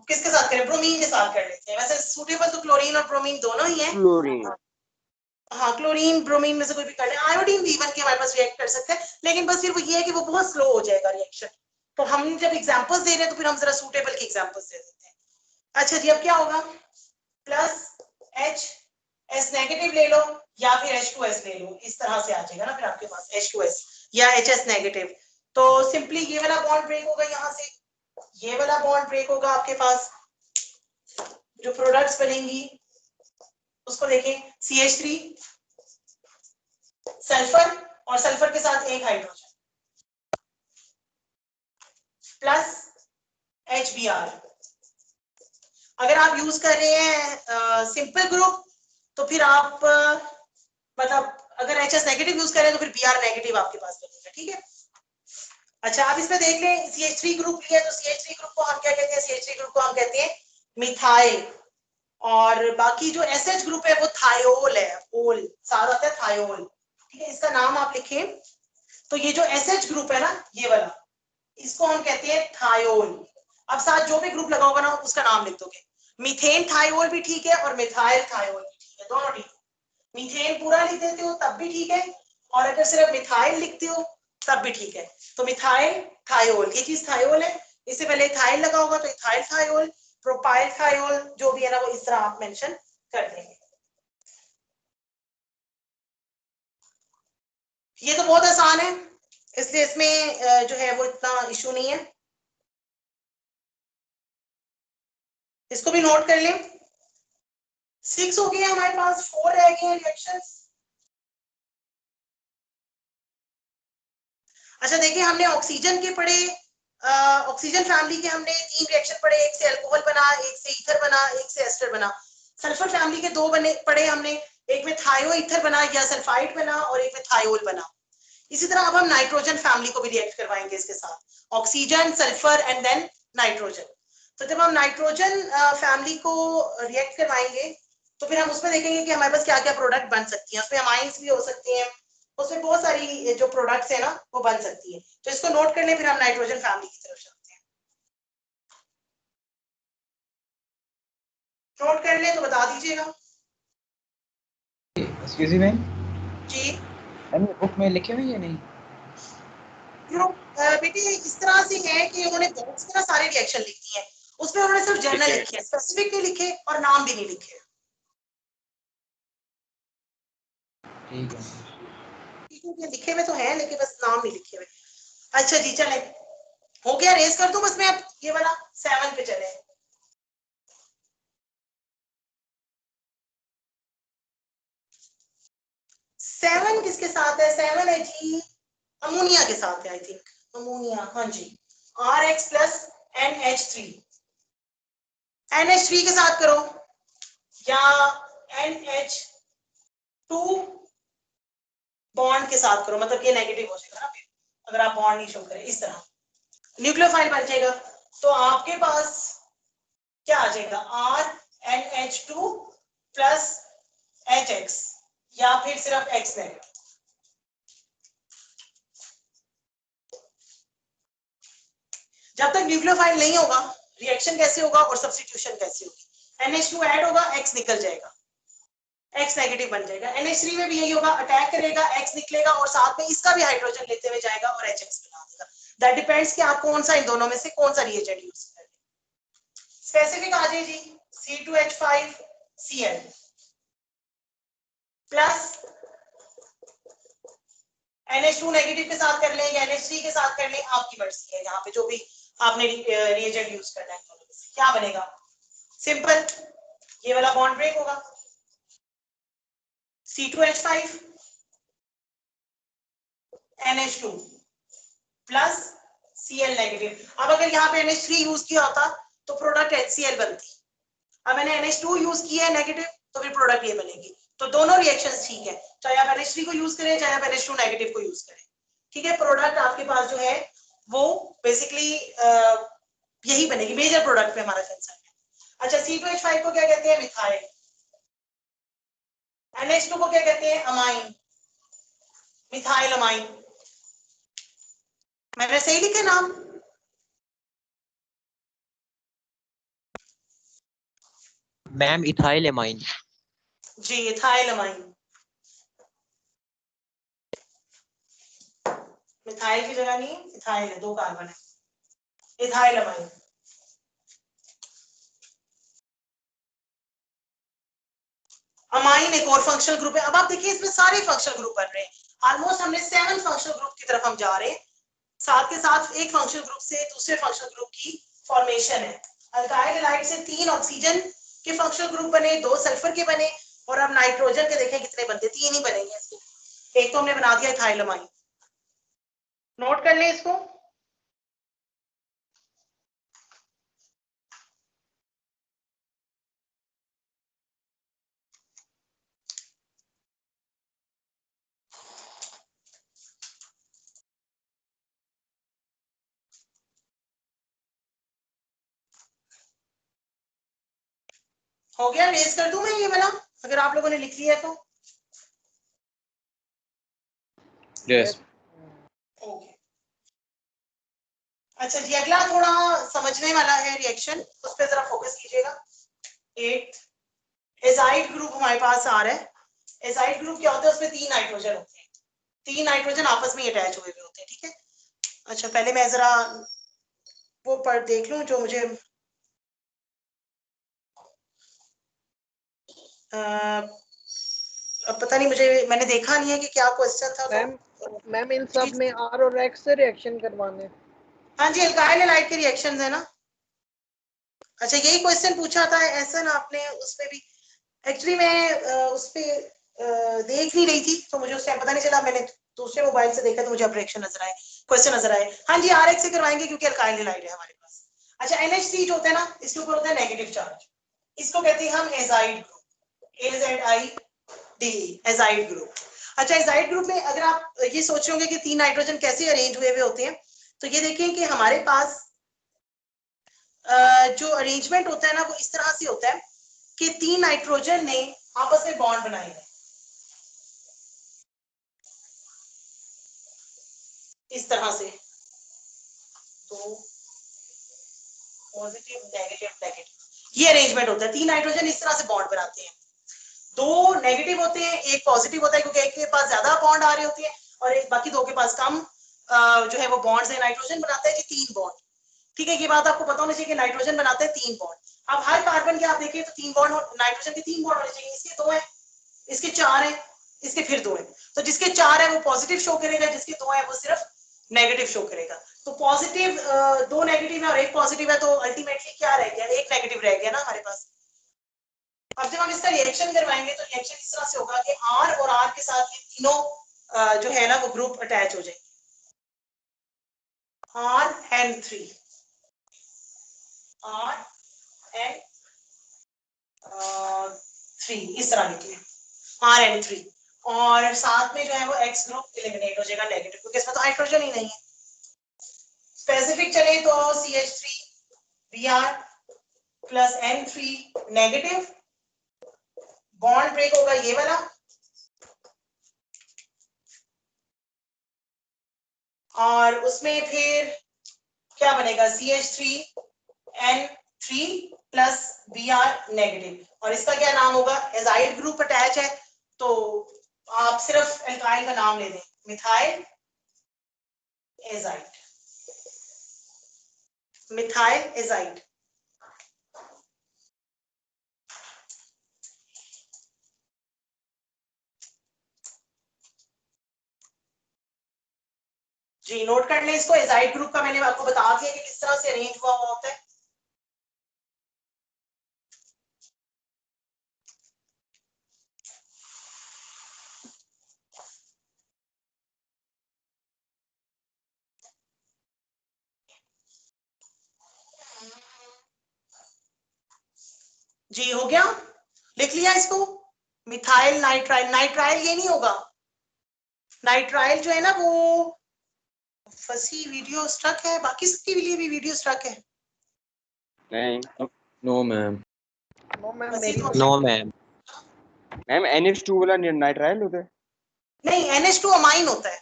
किसके साथ करें, ब्रोमीन के साथ कर लेते हैं। वैसे सूटेबल तो क्लोरीन और ब्रोमीन दोनों ही है, क्लोरीन। हाँ क्लोरीन ब्रोमीन में से कोई भी कर ले। आयोडीन भी इवन के हमारे पास रिएक्ट कर सकते हैं, लेकिन बस फिर वो ये है कि वो बहुत स्लो हो जाएगा रिएक्शन, तो हम जब एग्जांपल्स दे रहे हैं तो फिर हम जरा सूटेबल के एग्जांपल्स दे देते हैं। अच्छा जी, अब क्या होगा, प्लस H S नेगेटिव ले लो या फिर H2S ले लो, इस तरह से आ जाएगा ना फिर आपके पास H2S या HS नेगेटिव। तो सिंपली ये वाला बॉन्ड ब्रेक होगा, यहाँ से ये वाला बॉन्ड ब्रेक होगा, आपके पास जो प्रोडक्ट्स बनेंगी उसको देखें, CH3 सल्फर और सल्फर के साथ एक हाइड्रोजन प्लस HBr। अगर आप यूज कर रहे हैं सिंपल ग्रुप तो फिर आप मतलब अगर HS नेगेटिव यूज करें तो फिर Br नेगेटिव आपके पास बनेगा, ठीक है। अच्छा, आप इसमें देख लें CH3 ग्रुप लिया तो CH3 ग्रुप को हम क्या कहते हैं, CH3 ग्रुप को हम कहते हैं मिथाइल, और बाकी जो SH ग्रुप है वो थायोल है, ओल साथ आता है थायोल, ठीक है, इसका नाम आप लिखें। तो ये जो SH ग्रुप है ना ये वाला, इसको हम कहते हैं थायोल। अब साथ जो भी ग्रुप लगा होगा ना उसका नाम लिख दोगे, मीथेन थायोल भी ठीक है और मिथाइल थायोल भी ठीक है, दोनों ठीक है। मीथेन पूरा लिख देते हो तब भी ठीक है, और अगर सिर्फ मिथाइल लिखते हो तब भी ठीक है। तो मिथाइल थायोल, ये चीज थायोल है, इससे पहले इथाइल लगा होगा तो इथाइल थायोल, प्रोपाइल थायोल, जो भी है ना वो इस तरह आप मेंशन कर देंगे। ये तो बहुत आसान है, इसलिए इसमें जो है वो इतना इशू नहीं है, इसको भी नोट कर लें। 6 हो गए हमारे पास, 4 रह गए हैं रिएक्शंस। अच्छा देखिए, हमने ऑक्सीजन के पढ़े, ऑक्सीजन फैमिली के हमने 3 रिएक्शन पढ़े, एक से अल्कोहल बना, एक से ईथर बना, एक से एस्टर बना। सल्फर फैमिली के 2 बने पढ़े हमने, एक में थायो ईथर बना या सल्फाइड बना और एक में थायोल बना। इसी तरह अब हम नाइट्रोजन फैमिली को भी रिएक्ट करवाएंगे इसके साथ, oxygen sulphur and then nitrogen. तो जब हम नाइट्रोजन फैमिली को रिएक्ट करवाएंगे तो फिर हम उसमें देखेंगे कि हमारे पास क्या क्या प्रोडक्ट बन सकती हैं, उसमें अमाइंस भी हो सकती हैं, उसमें बहुत सारी जो प्रोडक्ट्स है ना वो बन सकती है। तो इसको नोट कर लें, फिर हम नाइट्रोजन फैमिली की तरफ चलते हैं। नोट कर लें तो बता दीजिएगा एक्सक्यूज मी जी। मैम, बुक में लिखे हुए या नहीं? बेटे इस तरह से है कि उन्होंने बहुत सारा सारे रिएक्शन लिख दिए हैं, उसमें उन्होंने सिर्फ जर्नल लिखे हैं, स्पेसिफिक नहीं लिखे और नाम भी नहीं लिखे। ठीक है। लिखे हुए तो हैं लेकिन बस नाम नहीं लिखे हुए। अच्छा जी, चले हो गया, रेस कर दूं बस मैं, अब ये वाला 7 पे चले। सेवन किसके साथ है, 7 है जी अमोनिया के साथ है, आई थिंक अमोनिया, हाँ जी, RX प्लस NH3, NH3 के साथ करो या NH2 बॉन्ड के साथ करो, मतलब ये नेगेटिव हो जाएगा ना फिर अगर आप बॉन्ड नहीं शो करें, इस तरह न्यूक्लियोफाइल बन जाएगा। तो आपके पास क्या आ जाएगा, RNH2 प्लस HX या फिर सिर्फ X नेगेटिव। जब तक न्यूक्लियोफाइल नहीं होगा रिएक्शन कैसे होगा और सब्स्टिट्यूशन कैसे होगी, NH2 ऐड होगा, X निकल जाएगा, X नेगेटिव बन जाएगा। NH3 में भी यही होगा, अटैक करेगा, X निकलेगा और साथ में इसका भी हाइड्रोजन लेते हुए जाएगा और HX बना देगा। दैट डिपेंड्स कि आप कौन सा इन दोनों में से कौन सा रिएजेंट यूज कर रहे हैं। स्पेसिफिक आ जाए जी, C2H5Cl प्लस NH2 नेगेटिव के साथ कर लें या NH3 के साथ कर लें, आपकी मर्जी है, यहाँ पे जो भी आपने रिएजेंट यूज करना है दोनों में से। क्या बनेगा, सिंपल, ये वाला बॉन्ड ब्रेक होगा, C2H5 NH2 plus Cl negative. अब अगर यहाँ पे NH3 यूज किया होता तो प्रोडक्ट HCl बनती। अब मैंने NH2 यूज किया है नेगेटिव, तो फिर प्रोडक्ट ये बनेगी। तो दोनों रिएक्शंस ठीक है, चाहे आप NH3 को यूज करें चाहे आप NH2 नेगेटिव को यूज करें। ठीक है, प्रोडक्ट आपके पास जो है वो बेसिकली यही बनेगी, मेजर प्रोडक्ट पे हमारा कंसर्न है। अच्छा, C2H5 को क्या कहते हैं? मिथाइल। NH2 को क्या कहते हैं? Amine, methyl amine. मैंने सही लिखे नाम? Ma'am ethyl amine. जी, इथाइल अमाइन। मिथाइल की जगह नहीं, इथाइल है, 2 कार्बन है, इथाइल अमाइन। अमाइन एक और फंक्शनल ग्रुप है। अब आप देखिए इसमें सारे फंक्शनल ग्रुप बन रहे हैं। ऑलमोस्ट हमने 7 फंक्शनल ग्रुप की तरफ हम जा रहे हैं। साथ के साथ एक फंक्शनल ग्रुप से दूसरे फंक्शनल ग्रुप की फॉर्मेशन है। अल्काइल हैलाइड से 3 ऑक्सीजन के फंक्शनल ग्रुप बने, 2 सल्फर के बने, और अब नाइट्रोजन के देखें कितने बनते? 3 ही बनेंगे इसके। एक तो हमने बना दिया इथाइल अमाइन। नोट कर लें इसको। हो गया, रेज कर दूं मैं ये वाला अगर आप लोगों ने लिख लिया तो? यस। ओके। अच्छा जी, अगला थोड़ा समझने वाला है रिएक्शन, उस पर जरा फोकस कीजिएगा। 8 एजाइड ग्रुप हमारे पास आ रहा है। एजाइड ग्रुप क्या होता है? उसमें 3 नाइट्रोजन होते हैं, 3 नाइट्रोजन आपस में अटैच हुए होते हैं। ठीक है, अच्छा पहले मैं जरा वो पढ़ देख लूं जो मुझे अब पता नहीं, मुझे मैंने देखा नहीं है कि क्या क्वेश्चन था। तो मैम इन सब में R और X से रिएक्शन करवाने। हाँ जी, अल्काइल हैलाइड के रिएक्शंस है ना। अच्छा, यही क्वेश्चन पूछा था ऐसा ना आपने, उसमें भी एक्चुअली मैं उस पे देख नहीं रही थी, तो मुझे उस टाइम पता नहीं चला। मैंने दूसरे मोबाइल से देखा तो मुझे ऑपरेशन नजर आए, क्वेश्चन नजर आए। हाँ जी, RX से करवाएंगे क्योंकि अल्काइल हैलाइड है हमारे पास। अच्छा, NH3 जो होता है ना, इसके ऊपर होता है नेगेटिव चार्ज, इसको कहते हैं हम azide group, AZID, azide group. अच्छा, एजाइड ग्रुप में अगर आप ये सोच रहे होंगे कि 3 नाइट्रोजन कैसे अरेंज हुए होते हैं, तो ये देखें कि हमारे पास जो अरेंजमेंट होता है ना, वो इस तरह से होता है कि 3 नाइट्रोजन ने आपस में बॉन्ड बनाए हैं इस तरह से, तो पॉजिटिव नेगेटिव नेगेटिव, ये अरेंजमेंट होता है। 3 नाइट्रोजन इस तरह से बॉन्ड बनाते हैं, 2 नेगेटिव होते हैं, एक पॉजिटिव होता है, क्योंकि एक के पास ज्यादा बॉन्ड आ रहे होते हैं और एक बाकी 2 के पास कम जो है वो बॉन्ड्स है। नाइट्रोजन बनाता है जी 3 बॉन्ड। ठीक है, ये बात आपको पता होनी चाहिए कि नाइट्रोजन बनाता है 3 बॉन्ड। अब हर कार्बन के आप देखिए तो 3 बॉन्ड, नाइट्रोजन के 3 बॉन्ड होने चाहिए। इसके 2 है, इसके 4 है, इसके फिर 2 है। तो जिसके 4 है वो पॉजिटिव शो करेगा, जिसके 2 है वो सिर्फ नेगेटिव शो करेगा। तो पॉजिटिव 2 नेगेटिव है और एक पॉजिटिव है, तो अल्टीमेटली क्या रह गया? एक नेगेटिव रह गया ना हमारे पास। अब जब हम इसका रिएक्शन करवाएंगे तो रिएक्शन इस तरह से होगा कि R और R के साथ ये तीनों जो है ना वो ग्रुप अटैच हो जाएंगे, RN3, RN3 इस तरह निकले, RN3, और साथ में जो है वो X ग्रुप एलिमिनेट हो जाएगा नेगेटिव, क्योंकि इसमें तो हाइड्रोजन ही नहीं है। स्पेसिफिक चले तो CH3Br plus N3 negative, bond break होगा ये वाला, और उसमें फिर क्या बनेगा? CH3N3 प्लस Br नेगेटिव, और इसका क्या नाम होगा? एजाइड ग्रुप अटैच है, तो आप सिर्फ एल्काइल का नाम ले लें, मिथाइल एजाइड, मिथाइल एजाइड। जी, नोट कर लें इसको। एजाइड ग्रुप का मैंने आपको बता दिया कि किस तरह से अरेंज हुआ होता है। जी हो गया, लिख लिया इसको। मिथाइल नाइट्राइल, नाइट्राइल ये नहीं होगा, नाइट्राइल जो है ना वो फंसी वीडियो स्ट्रक है, बाकी सबके लिए भी वीडियो स्ट्रक है। नहीं, नो मैम। नो मैम फंसी मेरी तो तो नो मैम। मैम NH2 वाला नाइट्राइल होता है। नहीं, NH2 अमाइन होता है,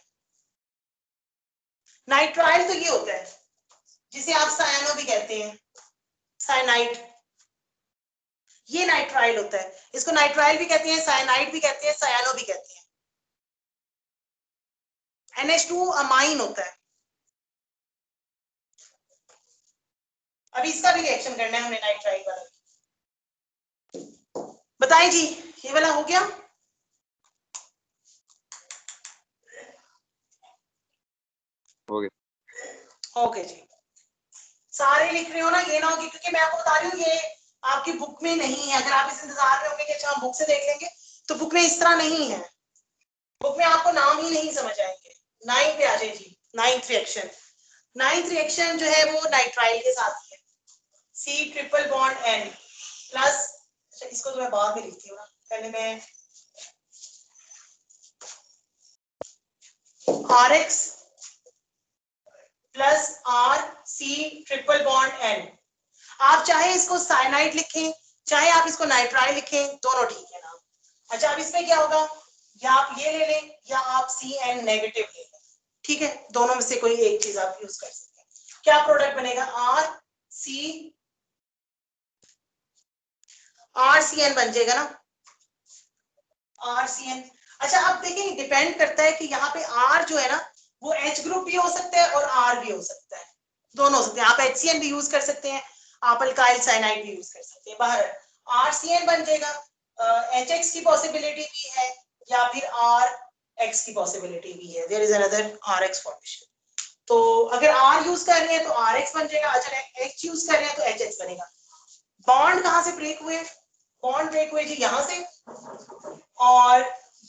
नाइट्राइल तो ये होता है जिसे आप सायानो भी कहते हैं, साइनाइड, ये नाइट्राइल होता है। इसको नाइट्राइल भी कहते हैं, साइनाइड भी कहते हैं, सायानो भी कहते हैं। NH2 अमाइन होता है। अभी इसका भी रिएक्शन करना है हमें, नाइट्राइल वाला। बताएं जी, ये वाला हो गया। हो गया। ओके जी, सारे लिख रहे हो ना, ये ना होगी, क्योंकि मैं आपको बता रही हूँ ये आपकी बुक में नहीं है। अगर आप इस इंतजार में होंगे कि अच्छा हम बुक से देख लेंगे, तो बुक में इस तरह नहीं है। बुक में आपको नाम ही नहीं समझ आएंगे। 9 पे आ जाए जी, 9th रिएक्शन। 9th रिएक्शन जो है वो नाइट्राइल के साथ ही है, C triple bond N plus, इसको तो मैं बाद में लिखती हूँ ना, पहले मैं RX plus RC triple bond N। आप चाहे इसको साइनाइड लिखें, चाहे आप इसको नाइट्राइल लिखें, दोनों ठीक है नाम। अच्छा, अब इसमें क्या होगा, या आप ये ले लें या आप CN नेगेटिव ले लें, ठीक है, दोनों में से कोई एक चीज आप यूज कर सकते हैं। क्या प्रोडक्ट बनेगा, RCN बन जाएगा ना, RCN। अच्छा, अब देखें, डिपेंड करता है कि यहाँ पे R जो है ना वो H ग्रुप भी हो सकता है और R भी हो सकता है, दोनों हो सकते हैं। आप HCN भी यूज कर सकते हैं, आप अल्काइल साइनाइड भी यूज कर सकते हैं। बाहर RCN बन जाएगा, HX की पॉसिबिलिटी भी है या फिर RX की पॉसिबिलिटी भी है, there is another RX formation. तो अगर R यूज कर रहे हैं तो RX बन जाएगा, अगर H यूज कर रहे हैं तो HX बनेगा। बॉन्ड कहां से ब्रेक हुए, बॉन्ड ब्रेक हुए जी यहां से और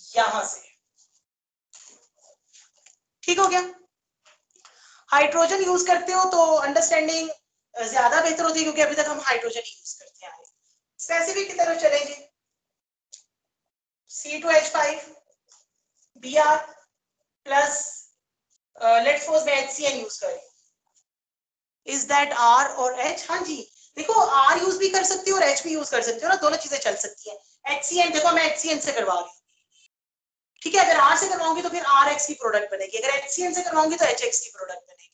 यहां से, ठीक हो गया। हाइड्रोजन यूज करते हो तो अंडरस्टैंडिंग ज्यादा बेहतर होती है, क्योंकि अभी तक हम हाइड्रोजन यूज करते हैं। स्पेसिफिक की तरफ चले जी, C2H5 Br plus, let's suppose मैं HCN यूज कर रही हूँ, इज दैट R और H? हाँ जी, देखो R यूज भी कर सकती हो और H भी यूज कर सकती हो ना, दोनों चीजें चल सकती है। HCN देखो मैं HCN से करवा रही हूँ, ठीक है, अगर R से करवाऊंगी तो फिर RX की प्रोडक्ट बनेगी, अगर HCN से करवाऊंगी तो HX की प्रोडक्ट बनेगी।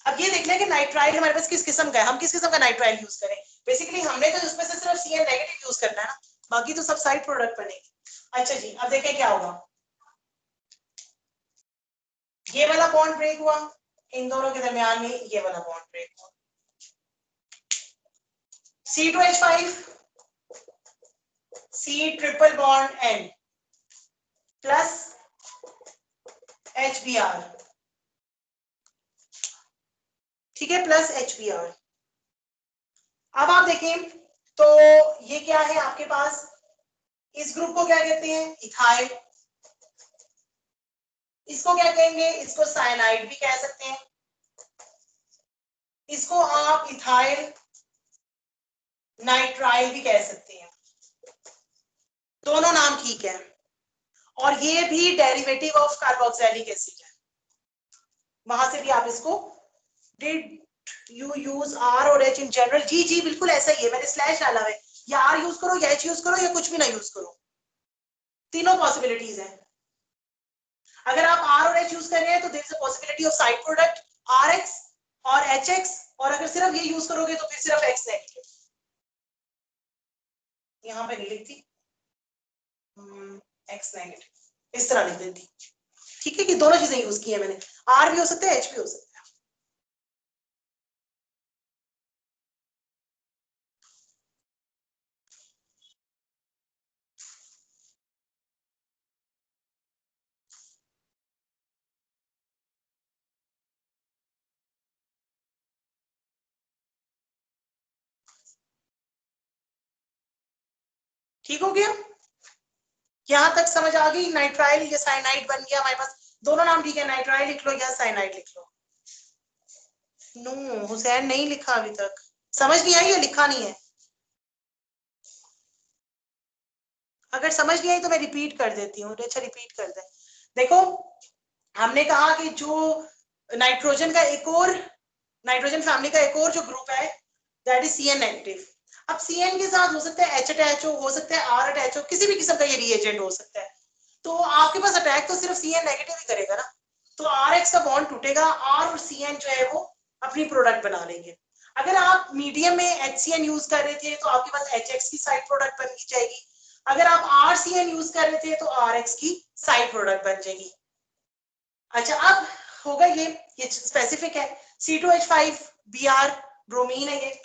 अब ये देख लें कि नाइट्राइल हमारे पास किस किस्म का है, हम किस किस्म का नाइट्राइल यूज करें। बेसिकली हमने तो उसमें से सिर्फ CN नेगेटिव यूज करना है ना, बाकी तो सब साइड प्रोडक्ट बनेगी। अच्छा जी, अब देखें क्या होगा, ये वाला बॉन्ड ब्रेक हुआ, इन दोनों के दरमियान में ये वाला बॉन्ड ब्रेक हुआ, C2H5 C triple bond N plus HBr, ठीक है, प्लस HBr। अब आप देखें तो ये क्या है आपके पास, इस ग्रुप को क्या कहते हैं, इथाइल। इसको क्या कहेंगे, इसको साइनाइड भी कह सकते हैं, इसको आप इथाइल नाइट्राइल भी कह सकते हैं, दोनों नाम ठीक है। और ये भी डेरिवेटिव ऑफ कार्बोक्सिलिक एसिड है, वहां से भी आप इसको, डिड यू यूज R और H इन जनरल, जी जी बिल्कुल ऐसा ही है, मैंने स्लैश डाला है, या R यूज करो या H यूज करो या कुछ भी ना यूज करो, तीनों पॉसिबिलिटीज हैं। अगर आप R और H यूज कर रहे हैं तो there is a possibility of side product RX और HX, और अगर सिर्फ ये यूज करोगे तो फिर सिर्फ X नेगेटिव। यहां पे नहीं लिखती X नेगेटिव, इस तरह लिख देती, ठीक है, कि दोनों चीजें यूज की है मैंने, R भी हो सकता है H भी हो सकता है। ठीक हो गया, यहां तक समझ आ गई। नाइट्राइल या साइनाइड बन गया हमारे पास, दोनों नाम ठीक है, नाइट्राइल लिख लो या साइनाइड लिख लो। नो हुसैन नहीं लिखा अभी तक, समझ नहीं आई या लिखा नहीं है? अगर समझ नहीं आई तो मैं रिपीट कर देती हूँ। अच्छा रिपीट कर दे। देखो हमने कहा कि जो नाइट्रोजन का एक और नाइट्रोजन फैमिली का एक और जो ग्रुप है दैट इज CN नेगेटिव। अब CN के साथ हो सकता है H अटैच हो सकता है R अटैच हो, किसी भी किस्म का ये रिएजेंट हो सकता है। तो आपके पास अटैक तो सिर्फ CN नेगेटिव ही करेगा ना, तो RX का बॉन्ड टूटेगा, R और CN जो है वो अपनी प्रोडक्ट बना लेंगे। अगर आप मीडियम में HCN यूज कर रहे थे तो आपके पास HX की साइड प्रोडक्ट बन जाएगी। अगर आप RCN यूज कर रहे थे तो RX की साइड प्रोडक्ट बन जाएगी। अच्छा अब होगा ये स्पेसिफिक है। C2H5 Br ब्रोमीन है ये।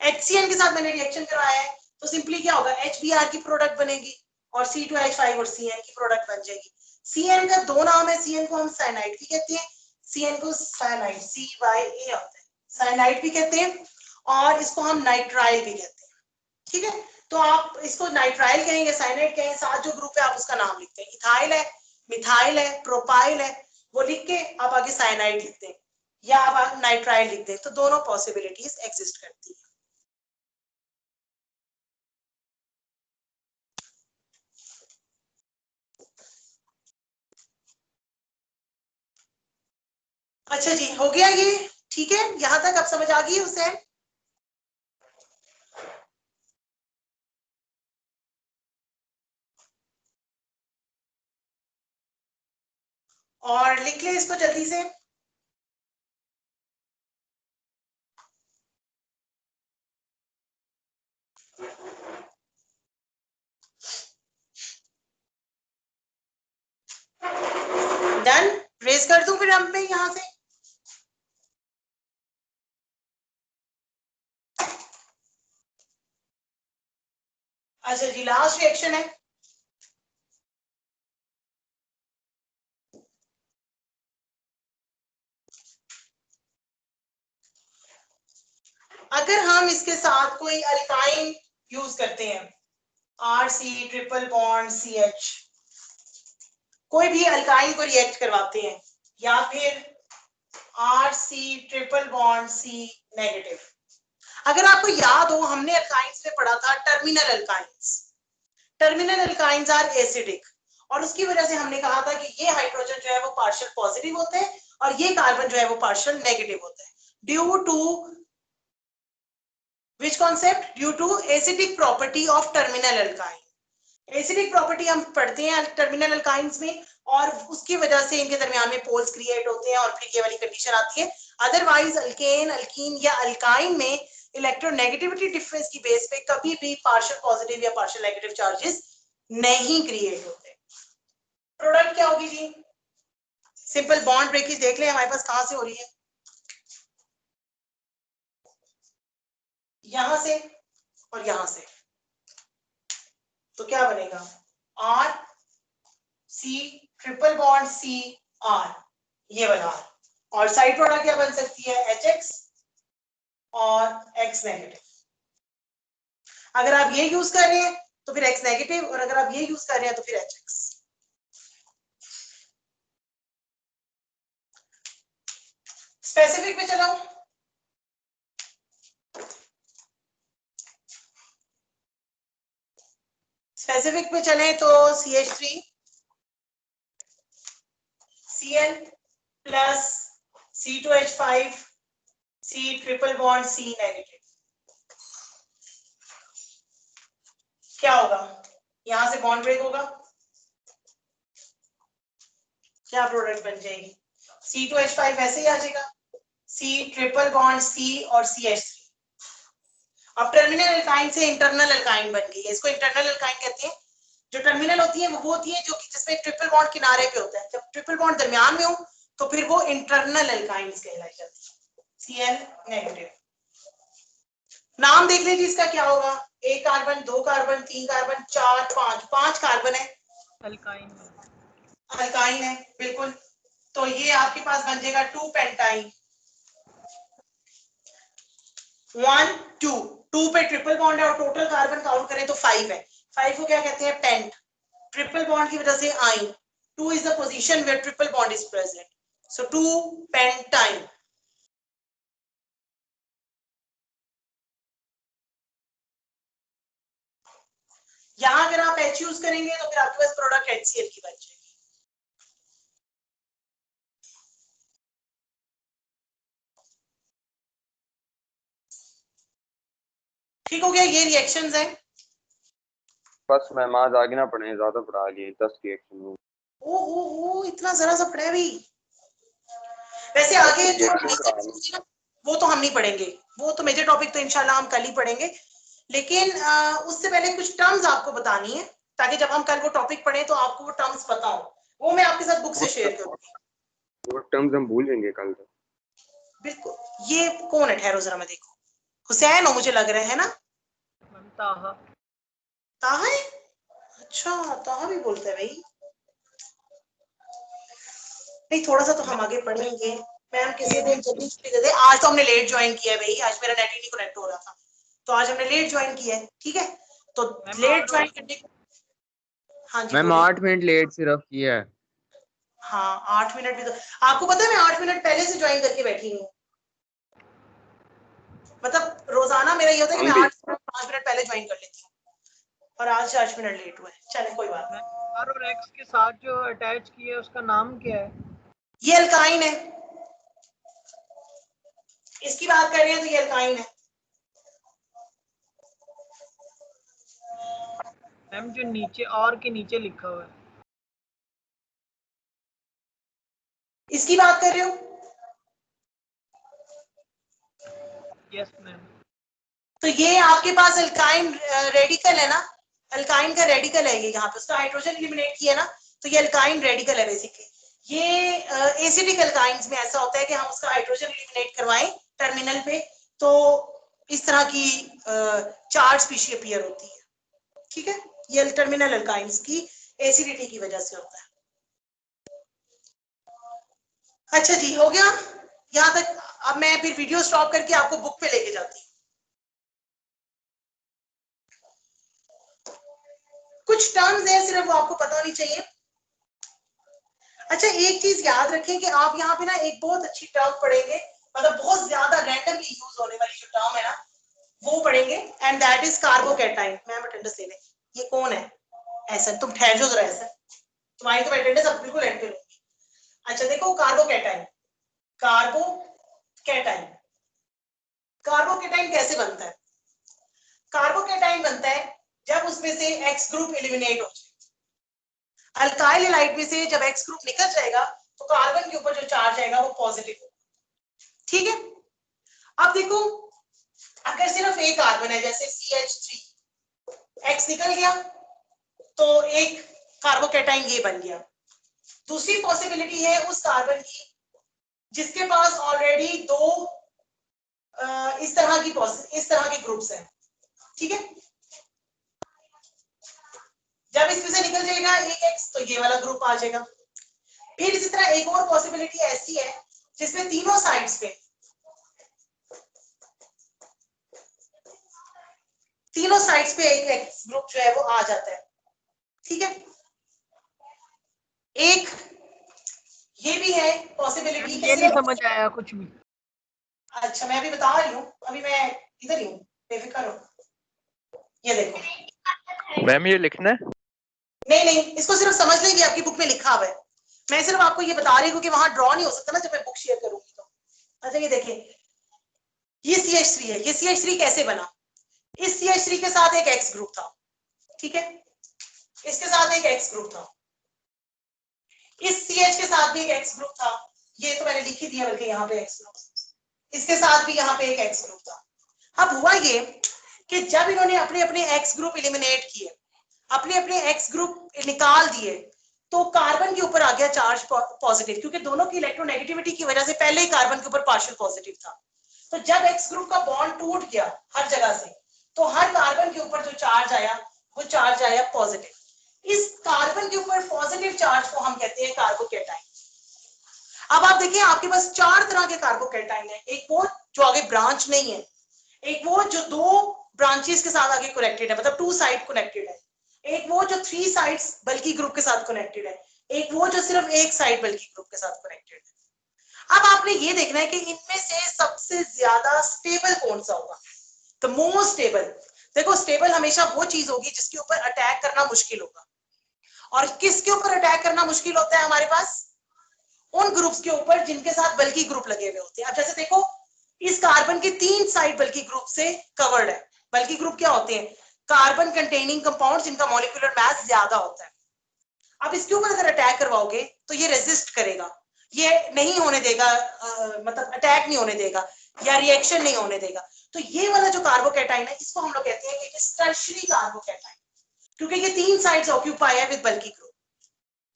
HCN के साथ मैंने रिएक्शन कराया है तो सिंपली क्या होगा, HBr की प्रोडक्ट बनेगी और C2H5 और CN की प्रोडक्ट बन जाएगी। CN का दो नाम है, CN को हम साइनाइड भी कहते हैं, CN को साइनाइड CYA होता है, साइनाइड भी कहते हैं, और इसको हम नाइट्राइल भी कहते हैं। ठीक है, तो आप इसको नाइट्राइल कहेंगे, साइनाइड कहेंगे, साथ जो ग्रुप है आप उसका नाम लिखते हैं। इथाइल है, मिथाइल है, प्रोपाइल है, वो लिख के आप आगे साइनाइड लिखते हैं या आप नाइट्राइल लिखते हैं। तो दोनों पॉसिबिलिटीज एग्जिस्ट करती है। अच्छा जी, हो गया ये? ठीक है, यहां तक अब समझ आ गई उसे? और लिख ले इसको जल्दी से। डन, रेज कर दूं फिर हम पे यहां से? अच्छा जी, लास्ट रिएक्शन है। अगर हम इसके साथ कोई अल्काइन यूज करते हैं, RC ट्रिपल बॉन्ड CH, कोई भी अल्काइन को रिएक्ट करवाते हैं, या फिर RC triple bond C negative. अगर आपको याद हो हमने अल्काइंस में पढ़ा था terminal alkynes. Terminal alkynes are acidic, और उसकी वजह से हमने कहा था कि ये हाइड्रोजन जो है वो पार्शियल पॉजिटिव होते हैं और ये कार्बन जो है वो पार्शियल नेगेटिव होता है, due to which concept? Due to acidic property of terminal alkyne. Acidic property हम पढ़ते हैं टर्मिनल अल्काइंस में, और उसकी वजह से इनके दरमियान में पोल्स क्रिएट होते हैं और फिर ये वाली कंडीशन आती है। अदरवाइज अल्केन, अल्कीन या अल्काइन में इलेक्ट्रोनेगेटिविटी डिफरेंस की बेस पे कभी भी पार्शियल पॉजिटिव या पार्शियल नेगेटिव चार्जेस नहीं क्रिएट होते। प्रोडक्ट क्या होगी जी? सिंपल बॉन्ड ब्रेकेज देख ले हमारे पास कहां से हो रही है, यहां से और यहां से। तो क्या बनेगा, R C triple bond C R, ये वाला R, और साइड प्रोडक्ट क्या बन सकती है, HX और X नेगेटिव। अगर आप ये यूज कर रहे हैं तो फिर X नेगेटिव, और अगर आप ये यूज कर रहे हैं तो फिर HX। स्पेसिफिक पे चलाओ। स्पेसिफिक पे चले तो CH3 Cl plus C2H5 C triple bond C negative, क्या होगा, यहां से बॉन्ड ब्रेक होगा, क्या प्रोडक्ट बन जाएगी, C2H5 वैसे ही आ जाएगा, C ट्रिपल बॉन्ड C और CH3। अब टर्मिनल अल्काइन से इंटरनल अल्काइन बन गई है, इसको इंटरनल अल्काइन कहते हैं। जो टर्मिनल होती है वो होती है जो कि जिसमें ट्रिपल बॉन्ड किनारे पे होता है, जब ट्रिपल बॉन्ड दरमियान में हो तो फिर वो इंटरनल अल्काइंस कहलाई जाती है। Cl negative. नाम देख लीजिए इसका क्या होगा, एक कार्बन, दो कार्बन, तीन कार्बन, चार, पांच कार्बन है, अल्काइन अल्काइन है बिल्कुल। तो ये आपके पास बन जाएगा 2 पेंटाइन, 1 2 2 पे ट्रिपल बॉन्ड है और टोटल कार्बन काउंट करें तो 5 है। 5 को क्या कहते हैं, पेंट, ट्रिपल बॉन्ड की वजह से आइन, 2 is the position where triple bond is present, so 2 pentyne। यहाँ अगर आप H यूज करेंगे तो फिर आपके पास प्रोडक्ट HCl की बन जाएगी। ठीक हो गया, ये रिएक्शंस हैं। बस मैम आज आगे ना पढ़े, ज्यादा पढ़ा लिए 10 रिएक्शन। ओ इतना जरा सा पढ़ा है भाई। वैसे आगे जो वो तो हम नहीं पढ़ेंगे, वो तो मेजर टॉपिक तो इंशाल्लाह हम कल ही पढ़ेंगे, लेकिन उससे पहले कुछ टर्म्स आपको बतानी है ताकि जब हम कल वो टॉपिक पढ़ें तो आपको वो टर्म्स पता हो। वो मैं आपके साथ बुक से शेयर करूंगी। वो टर्म्स हम भूल जाएंगे कल तक। बिल्कुल। ये कौन है, ठहरो जरा मैं देखो। हुसैन हो मुझे लग रहा है ना? ताहा। ताहा है? अच्छा, ताहा भी बोलता है भाई। नहीं, थोड़ा सा तो हम आगे पढ़ेंगे। मैम किसी दिन जल्दी छुट्टी दे दे। आज तो हमने लेट ज्वाइन किया है भाई, आज मेरा नेट ही नहीं कनेक्ट हो रहा था, तो आज हमने लेट ज्वाइन किया है। ठीक है, तो लेट ज्वाइन करने। हाँ जी मैम बोलिए। 8 मिनट लेट सिर्फ किया है। हाँ 8 मिनट भी तो आपको पता है, मैं 8 मिनट पहले से ज्वाइन करके बैठी हूँ। मतलब रोजाना मेरा ये होता है कि मैं 5 मिनट पहले ज्वाइन कर लेती हूँ, और आज 8 मिनट लेट हुआ है। चले कोई बात नहीं। आर और एक्स के साथ जो अटैच किया है उसका नाम क्या है? ये अल्काइन है, इसकी बात कर रहे हैं तो ये अल्काइन है। मैम जो नीचे और के नीचे लिखा हुआ है, इसकी बात कर रहे हो? Yes ma'am. तो ये आपके पास अल्काइन रेडिकल है ना, अल्काइन का रेडिकल है ये, यहाँ पे उसका हाइड्रोजन एलिमिनेट किया ना, तो ये अल्काइन रेडिकल है बेसिकली। ये एसिडिक अल्काइंस में ऐसा होता है कि हम उसका हाइड्रोजन एलिमिनेट करवाएं टर्मिनल पे, तो इस तरह की चार्ज स्पीशी अपीयर होती है। ठीक है, ये टर्मिनल अल्काइंस की एसिडिटी की वजह से होता है। अच्छा जी, हो गया यहाँ तक। अब मैं फिर वीडियो स्टॉप करके आपको बुक पे लेके जाती हूँ। कुछ टर्म्स हैं सिर्फ वो आपको पता होनी चाहिए। अच्छा, एक चीज याद रखें कि आप यहाँ पे ना एक बहुत अच्छी टर्म पढ़ेंगे, मतलब बहुत ज्यादा रैंडमली यूज होने वाली जो टर्म है ना वो पढ़ेंगे, and that is carbocation. Ma'am attendance ले ले। ये कौन है? ऐसा तुम ठहर जाओ जरा, ऐसा तुम्हारी तो अटेंडेंस अब बिल्कुल एंड करूंगी। अच्छा देखो, कार्बोकैटाइन, कार्बोकैटाइन, कार्बोकैटाइन कैसे बनता है? कार्बोकैटाइन बनता है जब उसमें से एक्स ग्रुप एलिमिनेट हो जाए। अल्काइल हैलाइड में से जब एक्स ग्रुप निकल जाएगा तो कार्बन के ऊपर जो चार्ज आएगा वो पॉजिटिव होगा। ठीक है, अब देखो अगर सिर्फ एक कार्बन है, जैसे CH3, एक्स निकल गया तो एक कार्बोकैटाइन ये बन गया। दूसरी पॉसिबिलिटी है उस कार्बन की जिसके पास ऑलरेडी दो इस तरह के ग्रुप्स हैं। ठीक है, जब इसमें से निकल जाएगा एक एक्स तो ये वाला ग्रुप आ जाएगा। फिर इसी तरह एक और पॉसिबिलिटी ऐसी है जिसमें तीनों साइड्स पे एक एक्स ग्रुप जो है वो आ जाता है। ठीक है, एक ये भी है पॉसिबिलिटी। ये नहीं समझ आया कुछ भी। अच्छा मैं अभी बता रही हूँ, अभी मैं इधर ही हूँ, बेफिक्र हो। ये देखो मैम ये लिखना है। नहीं, इसको सिर्फ समझ लेंगे, आपकी बुक में लिखा हुआ है। मैं सिर्फ आपको ये बता रही हूँ कि वहां ड्रॉ नहीं हो सकता ना जब मैं बुक शेयर करूंगी तो। अच्छा ये देखिए, ये CH3 है। ये CH3 कैसे बना? इस CH3 के साथ एक एक्स ग्रुप था। ठीक है, इसके साथ एक एक्स ग्रुप था, इस CH के साथ भी एक एक्स ग्रुप था। ये तो मैंने लिख ही दिया बल्कि यहाँ पे एक्स ग्रुप, इसके साथ भी यहाँ पे एक एक्स ग्रुप था। अब हुआ ये कि जब इन्होंने अपने अपने एक्स ग्रुप एलिमिनेट किए, अपने अपने एक्स ग्रुप निकाल दिए, तो कार्बन के ऊपर आ गया चार्ज पॉजिटिव, क्योंकि दोनों की इलेक्ट्रोनेगेटिविटी की वजह से पहले ही कार्बन के ऊपर पार्शियल पॉजिटिव था। तो जब एक्स ग्रुप का बॉन्ड टूट गया हर जगह से, तो हर कार्बन के ऊपर जो चार्ज आया वो चार्ज आया पॉजिटिव। इस कार्बन के ऊपर पॉजिटिव चार्ज को हम कहते हैं कार्बोकैटाइन। अब आप देखिए आपके पास 4 तरह के कार्बोकैटाइन है। एक वो जो आगे ब्रांच नहीं है, एक वो जो 2 ब्रांचेस के साथ आगे कनेक्टेड है, मतलब 2 साइड कनेक्टेड है, एक वो जो 3 साइड्स बल्कि ग्रुप के साथ कनेक्टेड है, एक वो जो सिर्फ एक साइड बल्कि ग्रुप के साथ कनेक्टेड है। अब आपने ये देखना है कि इनमें से सबसे ज्यादा स्टेबल कौन सा होगा। द मोस्ट स्टेबल, द देखो स्टेबल हमेशा वो चीज होगी जिसके ऊपर अटैक करना मुश्किल होगा, और किसके ऊपर अटैक करना मुश्किल होता है हमारे पास? उन ग्रुप्स के ऊपर जिनके साथ बल्कि ग्रुप लगे हुए होते हैं। अब जैसे देखो इस कार्बन की 3 साइड बल्कि ग्रुप से कवर्ड है। बल्कि ग्रुप क्या होते हैं? कार्बन कंटेनिंग कंपाउंड जिनका मॉलिक्यूलर मास ज्यादा होता है। अब इसके ऊपर अगर अटैक करवाओगे तो ये रेजिस्ट करेगा, ये नहीं होने देगा, मतलब अटैक नहीं होने देगा या रिएक्शन नहीं होने देगा। तो ये वाला जो कार्बोकैटाइन है इसको हम लोग कहते हैं इट इज टर्शियरी कार्बोकैटाइन, क्योंकि ये 3 साइड्स ऑक्यूपाई है विद बल्कि ग्रुप।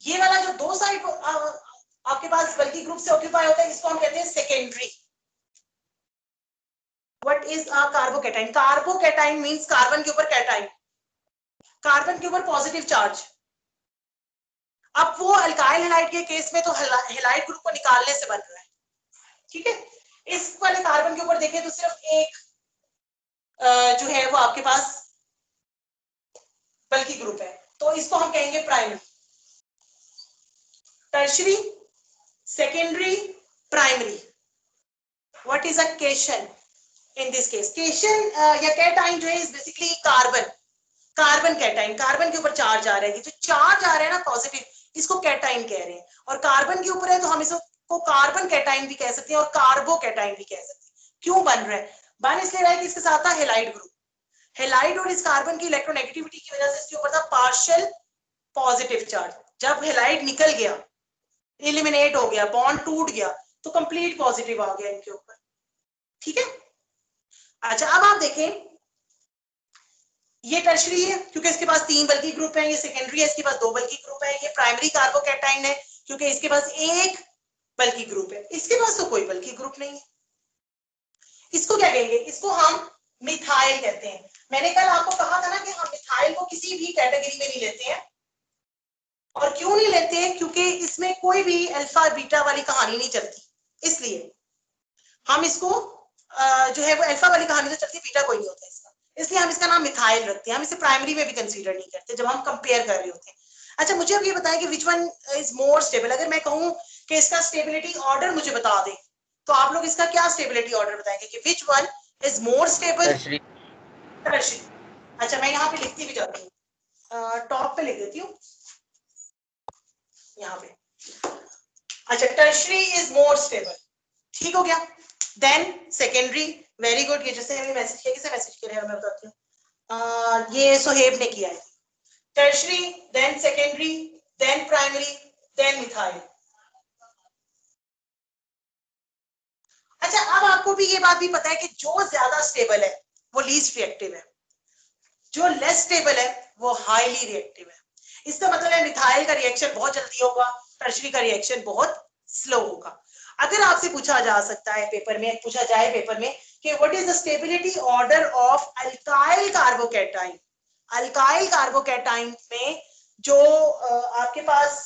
ये वाला जो 2 साइड आपके पास बल्कि ग्रुप से ऑक्यूपाई होता है इसको हम कहते हैं secondary. What is a carbocation? Carbocation means carbon के ऊपर कैटाइन, कार्बन के ऊपर पॉजिटिव चार्ज। अब वो अल्काइल हैलाइड के केस में तो हैलाइड ग्रुप को निकालने से बन रहा है, ठीक है। इस वाले कार्बन के ऊपर देखें तो सिर्फ एक जो है वो आपके पास बल्कि ग्रुप है, तो इसको हम कहेंगे primary. Tertiary, secondary, primary. What is a cation in this case? Cation या कैटाइन जो है is basically carbon, carbon cation. Carbon के ऊपर चार्ज आ रहा है, जो चार्ज आ रहा है ना पॉजिटिव, इसको कैटाइन कह रहे हैं। और कार्बन के ऊपर है तो हम इसको कार्बन कैटाइन भी कह सकते हैं और कार्बो कैटाइन भी कह सकते हैं। क्यों बन रहा है? बन इसलिए रहा है कि इसके साथ था हैलाइड ग्रुप। हैलाइड और इस कार्बन की इलेक्ट्रोनेगेटिविटी की वजह से इसके ऊपर था पार्शियल पॉजिटिव चार्ज। जब हैलाइड निकल गया, एलिमिनेट हो गया, बॉन्ड टूट गया, तो कंप्लीट पॉजिटिव आ गया इनके ऊपर, ठीक है। अच्छा अब आप देखें, ये टर्शियरी है क्योंकि इसके पास 3 बल्कि ग्रुप है, ये सेकेंडरी है इसके पास 2 बल्कि ग्रुप है, ये प्राइमरी कार्बोकैटाइन है क्योंकि इसके पास 1 बल्कि ग्रुप है, इसके पास तो कोई बल्कि ग्रुप नहीं है। इसको क्या कहेंगे? इसको हम मिथाइल कहते हैं। मैंने कल आपको कहा था ना कि हम मिथाइल को किसी भी कैटेगरी में नहीं लेते हैं। और क्यों नहीं लेते हैं? क्योंकि इसमें कोई भी अल्फा बीटा वाली कहानी नहीं चलती, इसलिए हम इसको जो है वो अल्फा वाली कहानी तो चलती, बीटा कोई नहीं होता इसका, इसलिए हम इसका नाम मिथाइल रखते हैं। हम इसे प्राइमरी में भी कंसीडर नहीं करते जब हम कंपेयर कर रहे होते हैं। अच्छा मुझे अब ये बताएं कि which one is more stable. अगर मैं कहूं कि इसका स्टेबिलिटी ऑर्डर मुझे बता दें तो आप लोग इसका क्या स्टेबिलिटी ऑर्डर बताएंगे कि which one is more stable? Tertiary. Tertiary. अच्छा मैं यहाँ पे लिखती भी जाती हूँ, टॉप पे लिख देती हूँ यहाँ पे। अच्छा टर्शियरी इज मोर स्टेबल, ठीक हो गया। Then secondary, very good. ये जैसे मैंने मैसेज किया, किसे मैसेज किया है मैं बताती हूँ, ये सोहेब ने किया है। Tertiary, then secondary, then primary, then methyl. अच्छा अब आपको भी ये बात भी पता है कि जो ज्यादा स्टेबल है वो लीस्ट रिएक्टिव है, जो लेस स्टेबल है वो हाईली रिएक्टिव है। इसका मतलब है मिथाइल का रिएक्शन बहुत जल्दी होगा, टर्शियरी का रिएक्शन बहुत स्लो होगा। अगर आपसे पूछा जा सकता है पेपर में, पूछा जाए पेपर में कि what is the stability order of alkyl carbocation, alkyl carbocation में जो आपके पास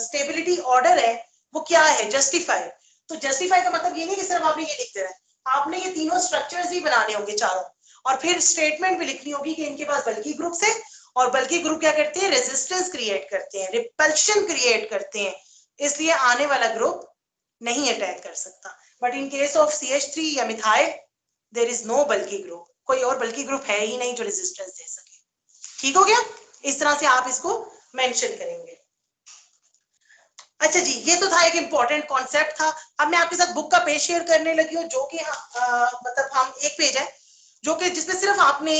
स्टेबिलिटी ऑर्डर है वो क्या है? जस्टिफाई। तो जस्टिफाई का मतलब ये नहीं कि सिर्फ आपने ये लिख देना है, आपने ये तीनों स्ट्रक्चर्स भी बनाने होंगे चारों, और फिर स्टेटमेंट भी लिखनी होगी कि इनके पास बल्कि ग्रुप है, और बल्कि ग्रुप क्या करते हैं? रेजिस्टेंस क्रिएट करते हैं, रिपल्शन क्रिएट करते हैं, इसलिए आने वाला ग्रुप नहीं अटैक कर सकता। But in case of CH3 या मिथाइल देयर इज नो बल्कि ग्रुप, कोई और बल्कि ग्रुप है ही नहीं जो रेजिस्टेंस दे सके। ठीक हो गया? इस तरह से आप इसको मेंशन करेंगे। अच्छा जी, ये तो था एक इंपॉर्टेंट कॉन्सेप्ट था। अब मैं आपके साथ बुक का पेज शेयर करने लगी हूँ, जो कि मतलब हम एक पेज है जो कि जिसमें सिर्फ आपने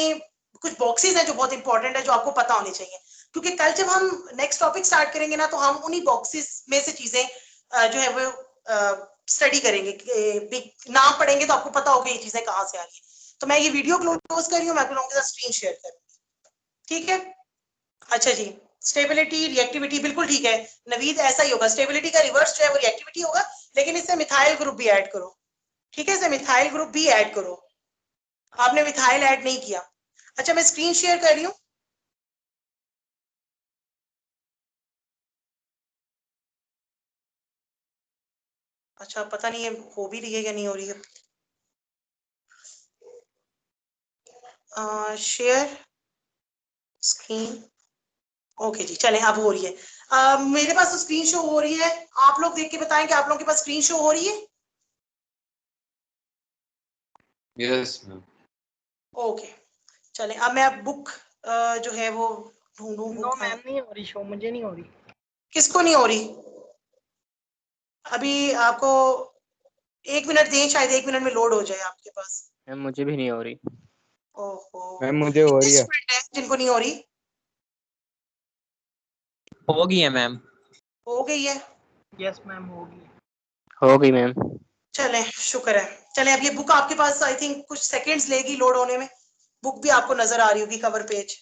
कुछ बॉक्सेस हैं जो बहुत इंपॉर्टेंट है, जो आपको पता होने चाहिए, क्योंकि कल जब हम नेक्स्ट टॉपिक स्टार्ट करेंगे ना तो हम उन्हीं बॉक्सेस में से चीजें जो है वो स्टडी करेंगे, नाम पढ़ेंगे तो आपको पता होगा ये चीजें कहाँ से आ रही है। तो मैं ये वीडियो क्लोज कर रही हूँ, मैं आप लोगों के साथ स्क्रीन शेयर करूंगी, ठीक है। अच्छा जी, स्टेबिलिटी रिएक्टिविटी बिल्कुल ठीक है नवीद, ऐसा ही होगा। स्टेबिलिटी का रिवर्स जो है वो रिएक्टिविटी होगा, लेकिन इससे मिथाइल ग्रुप भी ऐड करो, ठीक है, इससे मिथाइल ग्रुप भी ऐड करो। आपने मिथाइल ऐड नहीं किया। अच्छा मैं स्क्रीन शेयर कर रही हूँ। अच्छा पता नहीं है हो भी रही है या नहीं हो रही है। शेयर स्क्रीन, ओके जी, चलें अब हो रही है। मेरे पास तो स्क्रीन शो हो रही है, आप लोग देख के बताएं कि आप लोगों के पास स्क्रीन शो हो रही है। Yes ma'am. ओके चले अब मैं बुक जो है वो ढूंढूं नो बुक। मैम नहीं हो रही शो, मुझे नहीं हो रही। किसको नहीं हो रही? अभी आपको 1 मिनट दें, शायद 1 मिनट में लोड हो जाए आपके पास। मैम मुझे भी नहीं हो रही। ओहो, मैम मुझे हो रही है। स्टूडेंट है जिनको नहीं हो रही? हो गई है मैम। हो गई है? यस मैम होगी। हो गई मैम। चले शुक्र है। चले अब ये बुक आपके पास आई थिंक कुछ सेकंड्स लेगी लोड होने में। बुक भी आपको नजर आ रही होगी कवर पेज।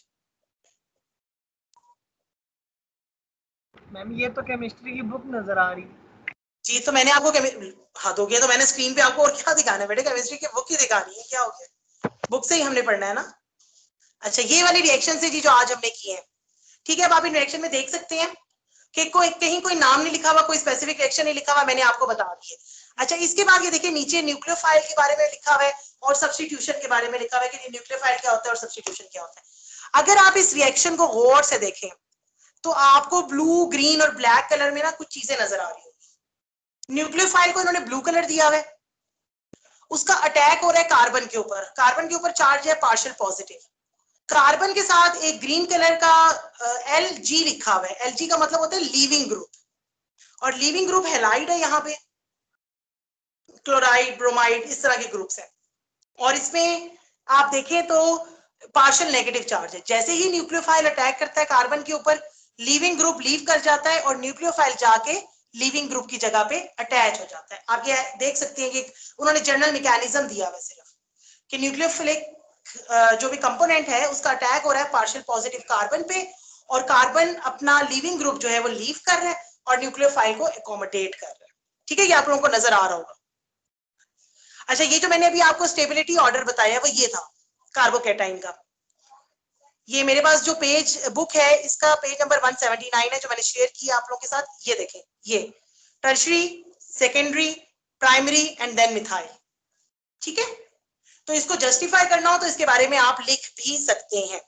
मैम ये तो केमिस्ट्री की बुक नजर आ रही है। जी तो मैंने आपको हाथ हो गया तो मैंने स्क्रीन पे आपको और क्या दिखाना है बेटे? केमिस्ट्री की बुक ही दिखानी है, क्या हो गया? बुक से ही हमने पढ़ना है ना। अच्छा ये वाली रिएक्शन है जी जो आज हमने किए हैं, ठीक है। अब आप इन रिएक्शन में देख सकते हैं कि कहीं कोई नाम नहीं लिखा हुआ, कोई स्पेसिफिक रिएक्शन नहीं लिखा हुआ, मैंने आपको बता दिए। अच्छा इसके बाद ये देखिए नीचे न्यूक्लियोफाइल के बारे में लिखा हुआ है और सब्स्टिट्यूशन के बारे में लिखा हुआ है कि न्यूक्लियोफाइल क्या होता है और सब्स्टिट्यूशन क्या होता है। अगर आप इस रिएक्शन को गौर से देखें तो आपको ब्लू, ग्रीन और ब्लैक कलर में ना कुछ चीजें नजर आ रही होगी। न्यूक्लियोफाइल को इन्होंने ब्लू कलर दिया हुआ है, उसका अटैक हो रहा है कार्बन के ऊपर। कार्बन के ऊपर चार्ज है पार्शियल पॉजिटिव। कार्बन के साथ एक ग्रीन कलर का Lg लिखा हुआ है। Lg का मतलब होता है लीविंग ग्रुप, और लीविंग ग्रुप हैलाइड है, यहाँ पे क्लोराइड, ब्रोमाइड, इस तरह के ग्रुप्स हैं। और इसमें आप देखें तो पार्शियल नेगेटिव चार्ज है। जैसे ही न्यूक्लियोफाइल अटैक करता है कार्बन के ऊपर, लीविंग ग्रुप लीव कर जाता है और न्यूक्लियोफाइल जाके लीविंग ग्रुप की जगह पे अटैच हो जाता है। आप ये देख सकते हैं कि उन्होंने जनरल मैकेनिज्म दिया हुआ सिर्फ कि न्यूक्लियोफिलिक जो भी कंपोनेंट है उसका अटैक हो रहा है पार्शियल पॉजिटिव कार्बन पे, और कार्बन अपना लीविंग ग्रुप जो है वो लीव कर रहा है और न्यूक्लियोफाइल को एकोमोडेट कर रहा है। ठीक है, ये आप लोगों को नजर आ रहा होगा। अच्छा ये जो मैंने अभी आपको स्टेबिलिटी ऑर्डर बताया वो ये था कार्बोकैटाइन का। ये मेरे पास जो पेज बुक है इसका पेज नंबर 179 है जो मैंने शेयर किया आप लोगों के साथ। ये देखें, ये tertiary, secondary, primary and then methyl. ठीक है, तो इसको जस्टिफाई करना हो तो इसके बारे में आप लिख भी सकते हैं।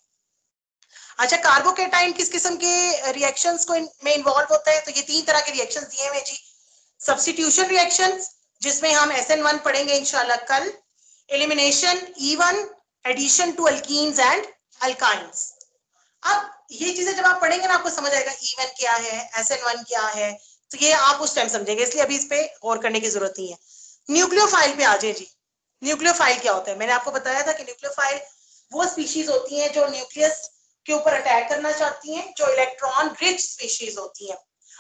अच्छा कार्बोकैटाइन किस किस्म के रिएक्शंस को में इन्वॉल्व होता है? तो ये 3 तरह के रिएक्शंस दिए हुए जी। सब्स्टिट्यूशन रिएक्शंस जिसमें हम SN1 पढ़ेंगे इंशाल्लाह कल, elimination E1, addition to alkenes and alkynes. अब ये चीजें जब आप पढ़ेंगे ना आपको समझ आएगा E1 क्या है, SN1 क्या है, तो ये आप उस टाइम समझेंगे, इसलिए अभी इस पे गौर करने की जरूरत नहीं है। न्यूक्लियोफाइल पे आ जाए जी। न्यूक्लियोफाइल क्या होता है? मैंने आपको बताया था कि न्यूक्लियोफाइल वो स्पीशीज होती हैं जो न्यूक्लियस के ऊपर अटैक करना चाहती हैं, जो इलेक्ट्रॉन रिच स्पीशीज होती हैं।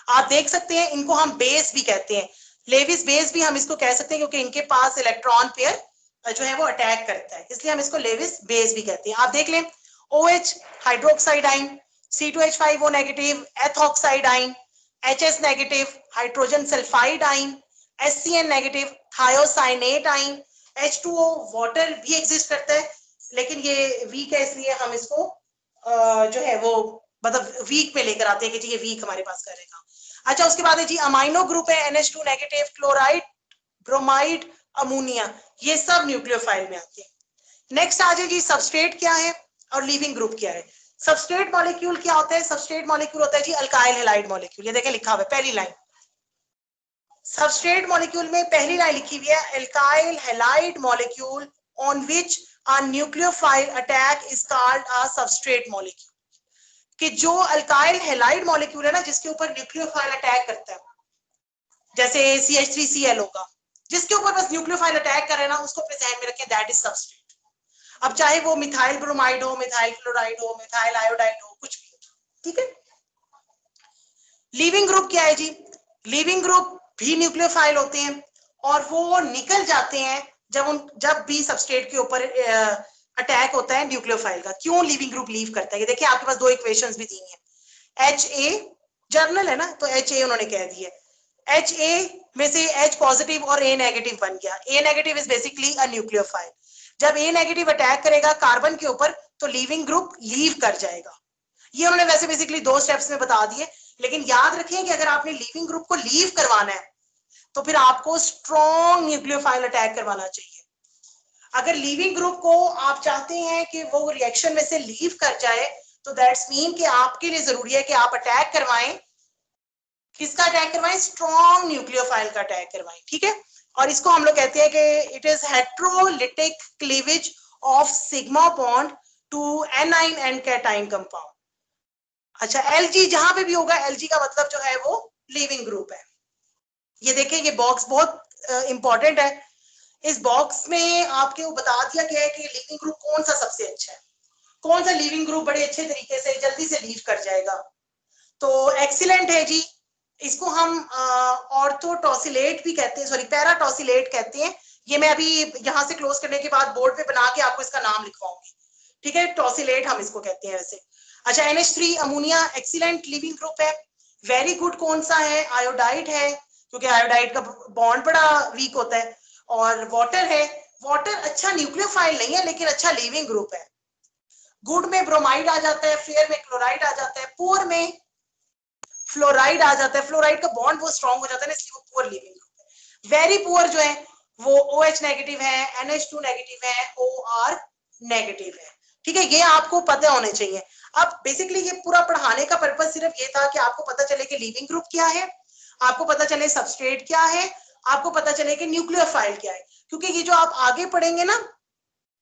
आप देख सकते हैं इनको हम बेस भी कहते हैं, लेविस बेस भी हम इसको कह सकते हैं क्योंकि इनके पास इलेक्ट्रॉन पेयर जो है वो अटैक करता है, इसलिए हम इसको लेविस बेस भी कहते हैं। आप देख लें OH हाइड्रोक्साइड आइन, C2H5O नेगेटिव, एथॉक्साइड आइन, HS नेगेटिव, हाइड्रोजन सल्फाइड आइन, SCN नेगेटिव, थायोसाइनेट आइन, H2O वाटर भी एग्जिस्ट करता है लेकिन ये वीक है इसलिए हम इसको जो है वो मतलब वीक में लेकर आते हैं कि जी ये वीक हमारे पास करेगा। अच्छा उसके बाद है जी अमाइनो ग्रुप है NH2 negative, chloride, bromide, ammonia, ये सब न्यूक्लियोफाइल में आते हैं। नेक्स्ट आ जाए जी सबस्ट्रेट क्या है और लीविंग ग्रुप क्या है। सबस्ट्रेट मॉलिक्यूल क्या होता है? सबस्ट्रेट मॉलिक्यूल होता है जी अल्काइल हैलाइड मॉलिक्यूल। ये देखें लिखा हुआ है पहली लाइन, सबस्ट्रेट मॉलिक्यूल में पहली लाइन लिखी हुई है alkyl halide molecule on which a nucleophile attack is called a substrate molecule। कि जो अल्काइल हैलाइड मॉलिक्यूल है ना जिसके ऊपर न्यूक्लियोफाइल अटैक करता है, जैसे CH3Cl होगा, जिसके ऊपर बस न्यूक्लियोफाइल अटैक करे ना उसको अपने ध्यान में रखें, दैट इज सबस्ट्रेट। अब चाहे वो मिथाइल ब्रोमाइड हो, मिथाइल क्लोराइड हो, मिथाइल आयोडाइड हो, कुछ भी हो। ठीक है, लीविंग ग्रुप क्या है जी? लीविंग ग्रुप भी न्यूक्लियोफाइल होते हैं और वो निकल जाते हैं जब भी सबस्ट्रेट के ऊपर अटैक होता है न्यूक्लियोफाइल का। क्यों लीविंग ग्रुप लीव करता है? ये देखिए आपके पास 2 इक्वेशंस भी दी हैं। HA जर्नल है ना तो HA उन्होंने कह दी है, HA में से H पॉजिटिव और A नेगेटिव बन गया। A negative is basically a nucleophile. जब A नेगेटिव अटैक करेगा कार्बन के ऊपर तो लीविंग ग्रुप लीव कर जाएगा। ये उन्होंने वैसे बेसिकली 2 स्टेप्स में बता दिए, लेकिन याद रखें कि अगर आपने लीविंग ग्रुप को लीव करवाना है तो फिर आपको स्ट्रॉन्ग न्यूक्लियोफाइल अटैक करवाना चाहिए। अगर लीविंग ग्रुप को आप चाहते हैं कि वो रिएक्शन में से लीव कर जाए तो दैट्स मीन कि आपके लिए जरूरी है कि आप अटैक करवाएं। किसका अटैक करवाएं? स्ट्रॉन्ग न्यूक्लियोफाइल का अटैक करवाएं। ठीक है, और इसको हम लोग कहते हैं कि it is heterolytic cleavage of sigma bond to anion and cation compound. अच्छा, Lg जहां पे भी होगा, Lg का मतलब जो है वो लीविंग ग्रुप है। ये देखिए, ये बॉक्स बहुत इंपॉर्टेंट है। इस बॉक्स में आपके वो बता दिया गया है कि लीविंग ग्रुप कौन सा सबसे अच्छा है, कौन सा लीविंग ग्रुप बड़े अच्छे तरीके से जल्दी से लीव कर जाएगा। तो एक्सीलेंट है जी। इसको हम ऑर्थोटॉसिलेट भी कहते हैं, सॉरी पैराटॉसिलेट कहते हैं। ये मैं अभी यहाँ से क्लोज करने के बाद बोर्ड पे बना के आपको इसका नाम लिखवाऊंगी, ठीक है। टॉसिलेट हम इसको कहते हैं वैसे। अच्छा, NH3 ammonia excellent leaving group है। वेरी गुड कौन सा है? आयोडाइड है, क्योंकि आयोडाइड का बॉन्ड बड़ा वीक होता है। और वाटर है। वाटर अच्छा न्यूक्लियोफाइल नहीं है, लेकिन अच्छा लिविंग ग्रुप है। गुड में ब्रोमाइड आ जाता है, फेयर में क्लोराइड आ जाता है, पुअर में फ्लोराइड आ जाता है। फ्लोराइड का बॉन्ड बहुत स्ट्रांग हो जाता है ना, इसलिए वो पुअर लिविंग ग्रुप है। वेरी पुअर जो है वो OH नेगेटिव है, NH2 नेगेटिव है, OR नेगेटिव है, ठीक है। ये आपको पता होने चाहिए। अब बेसिकली ये पूरा पढ़ाने का पर्पस सिर्फ ये था कि आपको पता चले कि लिविंग ग्रुप क्या है, आपको पता चले सबस्ट्रेट क्या है, आपको पता चले कि न्यूक्लियोफाइल क्या है। क्योंकि ये जो आप आगे पढ़ेंगे ना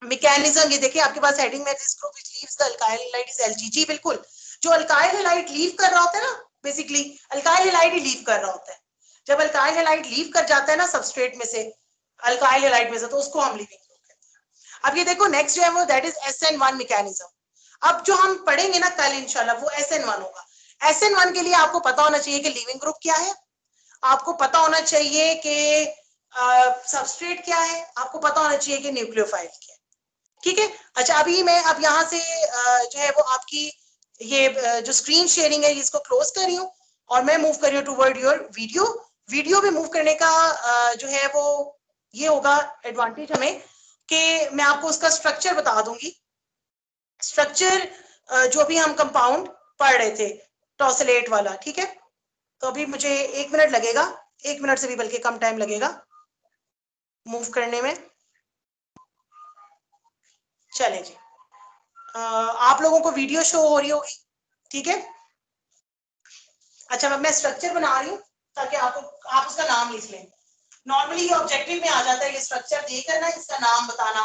मैकेनिज्म, ये देखिए आपके पास हेडिंग में this group which leaves the alkyl halide is Lg। बिल्कुल, जो अल्काइल हैलाइड लीव कर रहा होता है ना, बेसिकली अल्काइल हैलाइड ही लीव कर रहा होता है। जब अल्काइल हैलाइड लीव कर जाता है ना सबस्ट्रेट में से, अल्काइल हैलाइड में से, तो उसको हम लिविंग ग्रुप कहते हैं। अब ये देखो नेक्स्ट जो है वो दैट इज SN1 मैकेनिज्म। अब जो हम पढ़ेंगे ना कल इंशाल्लाह वो SN1 होगा। SN1 के लिए आपको पता होना चाहिए कि लिविंग ग्रुप क्या है, आपको पता होना चाहिए कि सबस्ट्रेट क्या है, आपको पता होना चाहिए कि न्यूक्लियोफाइल क्या है, ठीक है। अच्छा, अभी मैं अब यहाँ से जो है वो आपकी ये जो स्क्रीन शेयरिंग है इसको क्लोज कर रही हूँ और मैं मूव कर रही हूँ टुवर्ड योर वीडियो। वीडियो में मूव करने का जो है वो ये होगा एडवांटेज हमें कि मैं आपको उसका स्ट्रक्चर बता दूंगी। स्ट्रक्चर जो भी हम कंपाउंड पढ़ रहे थे टॉसिलेट वाला, ठीक है। तो अभी मुझे 1 मिनट लगेगा, 1 मिनट से भी बल्कि कम टाइम लगेगा मूव करने में। चले जी, आप लोगों को वीडियो शो हो रही होगी, ठीक है। अच्छा, अब मैं स्ट्रक्चर बना रही हूँ ताकि आप उसका नाम लिख लें। नॉर्मली ये ऑब्जेक्टिव में आ जाता है, ये स्ट्रक्चर देकर ना इसका नाम बताना,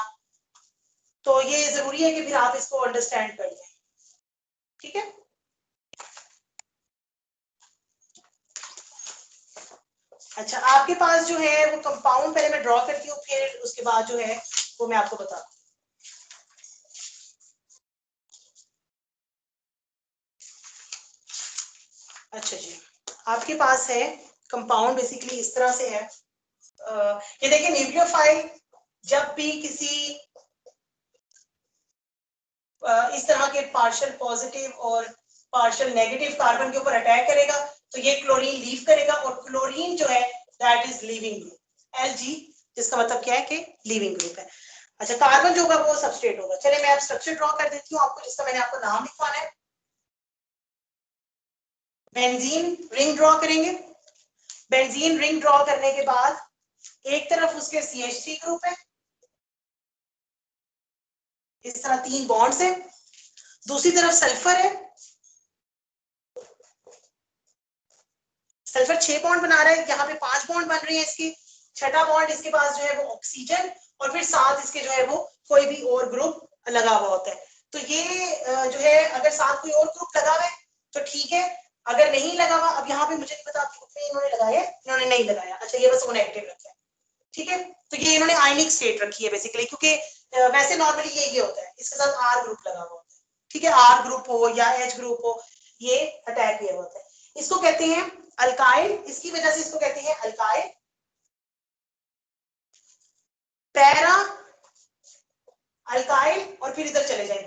तो ये जरूरी है कि फिर आप इसको अंडरस्टैंड कर लें, ठीक है। अच्छा, आपके पास जो है वो कंपाउंड पहले मैं ड्रॉ करती हूँ, फिर उसके बाद जो है वो मैं आपको बताऊँ। अच्छा जी, आपके पास है कंपाउंड बेसिकली इस तरह से है। ये देखिए न्यूक्लियोफाइल जब भी किसी इस तरह के पार्शियल पॉजिटिव और पार्शियल नेगेटिव कार्बन के ऊपर अटैक करेगा तो ये क्लोरीन लीव करेगा, और क्लोरीन जो है that is leaving group Lg, जिसका मतलब क्या है कि लिविंग ग्रुप है। अच्छा, कार्बन जो होगा वो सबस्ट्रेट होगा। चलिए मैं अब स्ट्रक्चर ड्रॉ कर देती हूँ आपको, जिसका मैंने आपको नाम लिखवाना है। बेंजीन रिंग ड्रॉ करेंगे। बेंजीन रिंग ड्रॉ करने के बाद एक तरफ उसके CH3 ग्रुप है, इस तरह 3 बॉन्ड्स है। दूसरी तरफ सल्फर है, सल्फर 6 बॉन्ड बना रहा है, यहाँ पे 5 बॉन्ड बन रहे हैं इसके। छठा बॉन्ड इसके पास जो है वो ऑक्सीजन, और फिर साथ इसके जो है वो कोई भी और ग्रुप लगा हुआ होता है। तो ये जो है अगर साथ कोई और ग्रुप लगा हुआ है तो ठीक है, अगर नहीं लगा हुआ, अब यहाँ पे मुझे नहीं पता ग्रुप में इन्होंने लगाया, इन्होंने नहीं लगाया। अच्छा, ये बस वो नेगेटिव रखा है, ठीक है। तो ये इन्होंने आयनिक स्टेट रखी है बेसिकली, क्योंकि वैसे नॉर्मली ये होता है, इसके साथ R ग्रुप लगा हुआ होता है, ठीक है। R ग्रुप हो या H ग्रुप हो, ये अटैक किया होता है। इसको कहते हैं अल्काइल, इसकी वजह से इसको कहते हैं अल्काइल। पैरा अल्काइल, और फिर इधर चले जाए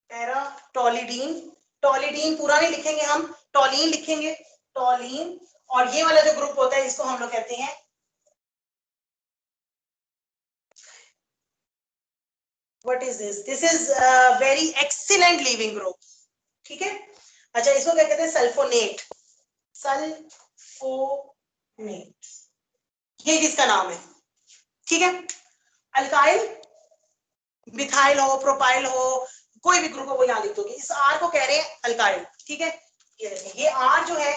पैरा टॉलिडीन। टॉलिडीन पूरा नहीं लिखेंगे हम, टॉलीन लिखेंगे, टॉलीन। और ये वाला जो ग्रुप होता है इसको हम लोग कहते हैं what is this, this is very excellent leaving group, ठीक है। अच्छा, इसको क्या कहते हैं? सल्फोनेट, सल्फोनेट, ये किसका नाम है, ठीक है। अल्काइल मिथाइल हो, प्रोपाइल हो, कोई भी ग्रुप हो वो यहाँ लिख दोगे। इस R को कह रहे हैं अल्काइल, ठीक है। ये देखिए, ये R जो है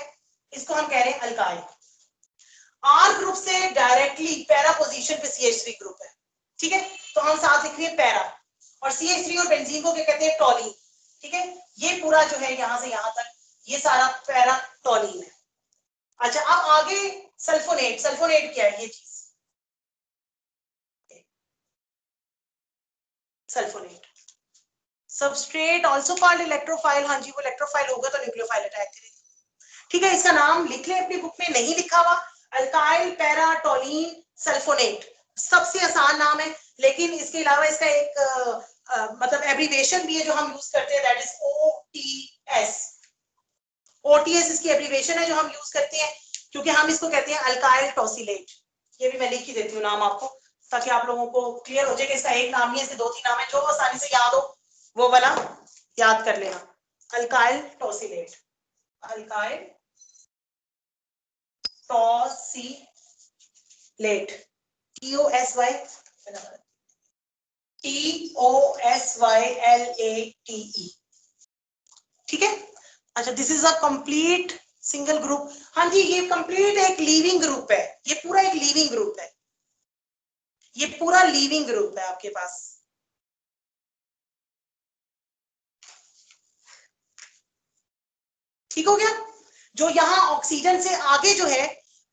इसको हम कह रहे हैं अल्काइल। R ग्रुप से डायरेक्टली पैरा पोजीशन पे CH3 ग्रुप है, ठीक है। तो हम साथ लिख रहे हैं पैरा। और CH3 और बेंजीन को क्या कहते हैं, टॉलीन। ठीक है, ये पूरा जो है यहां से यहां तक ये सारा पैरा टॉलीन है। अच्छा, अब आगे सल्फोनेट। सल्फोनेट क्या है ये चीज? Sulphonate substrate also called electrophile. हाँ जी, वो इलेक्ट्रोफाइल होगा तो न्यूक्लियोफाइल अटैक करेगा। ठीक है, इसका नाम लिख लें अपनी बुक में, नहीं लिखा हुआ, अल्काइल पैरा टॉलीन सल्फोनेट। सबसे आसान नाम है, लेकिन इसके अलावा इसका एक मतलब एब्रीविएशन भी है जो हम यूज करते हैं, दैट इज OTS। OTS इसकी एब्रीविएशन है जो हम यूज करते हैं, क्योंकि हम इसको कहते हैं अल्काइल टॉसिलेट। ये भी मैं लिख ही देती हूँ नाम आपको, ताकि आप लोगों को क्लियर हो जाए कि इसका एक नाम नहीं है, इसके 2-3 नाम है। जो आसानी से याद हो वो वाला याद कर लेना, alkyl tosylate. Alkyl tosylate, TOSY TOSYLATE। ठीक है। अच्छा, this is a complete single group. हाँ जी, ये कंप्लीट एक लीविंग ग्रुप है, ये पूरा एक लीविंग ग्रुप है, ये पूरा लीविंग ग्रुप है आपके पास। ठीक हो गया। जो यहाँ ऑक्सीजन से आगे जो है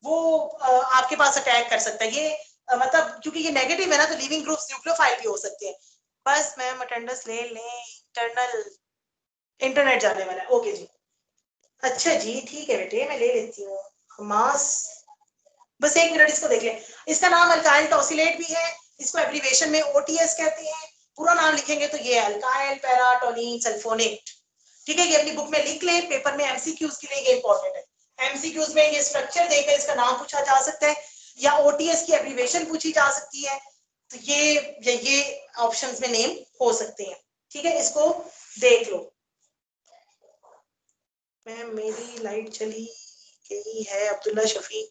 वो आपके पास अटैक कर सकता है। ये मतलब क्योंकि ये नेगेटिव है ना, तो लिविंग ग्रुप्स न्यूक्लियोफाइल भी हो सकते हैं। बस मैम अटेंडेंस ले लें, इंटरनेट जाने वाला है। ओके जी, अच्छा जी, ठीक है बेटे, मैं ले लेती हूँ। मास, बस 1 मिनट इसको देख लें। इसका नाम अल्काइल टॉसिलेट भी है, इसको एब्रीविएशन में OTS कहते हैं। पूरा नाम लिखेंगे तो ये अल्काइल पैरा टॉलीन सल्फोनेट। ठीक है, ये अपनी बुक में लिख लें, पेपर में MCQs के लिए ये इंपॉर्टेंट है। MCQs में ये स्ट्रक्चर देकर इसका नाम पूछा जा सकता है, या OTS की एब्रीविएशन पूछी जा सकती है, तो ये ऑप्शंस में नेम हो सकते हैं। ठीक है, इसको देख लो। मैम मेरी लाइट चली गई है, अब्दुल्ला शफीक।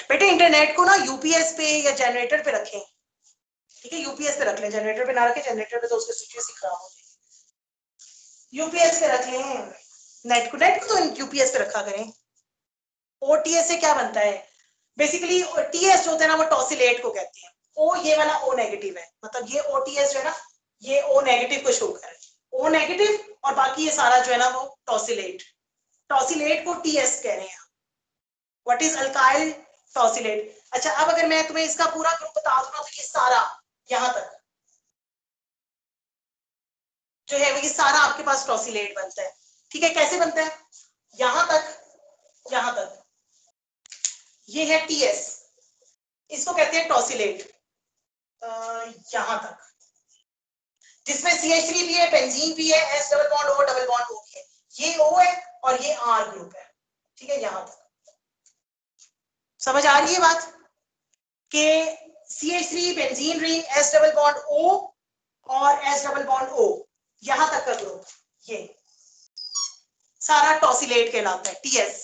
बेटे इंटरनेट को ना UPS पे या जनरेटर पे रखें। ठीक है, UPS पे रख लें, जनरेटर पे ना रखें, जनरेटर पे तो उसके स्विचेस ही खराब हो जाएंगे। UPS पे रख लें नेट को तो UPS पे रखा करें। OTS से क्या बनता है? बेसिकली TS जो होता है ना, वो टॉसिलेट को कहते हैं। O ये वाला O नेगेटिव है, मतलब ये OTS जो है ना, ये O नेगेटिव को शो कर रहा है। O नेगेटिव और बाकी ये सारा जो है ना वो टॉसिलेट। टॉसिलेट को TS कह रहे हैं। What is alkyl tosylate? अच्छा, अब अगर मैं तुम्हें इसका पूरा ग्रुप बता दूं ना, तो ये सारा यहां तक जो है वो ये सारा आपके पास टॉसिलेट बनता है। ठीक है, कैसे बनता है? यहां तक ये है TS, इसको कहते हैं टॉसिलेट। यहां तक जिसमें CH3 भी है, बेंजीन भी है, S double bond O double bond O भी है, ये O है और ये R ग्रुप है। ठीक है, यहां तक समझ आ रही है बात कि CH3 benzene ring, S double bond O और S डबल बॉन्ड O, यहां तक का ग्रुप ये सारा टॉसिलेट कहलाता है, TS।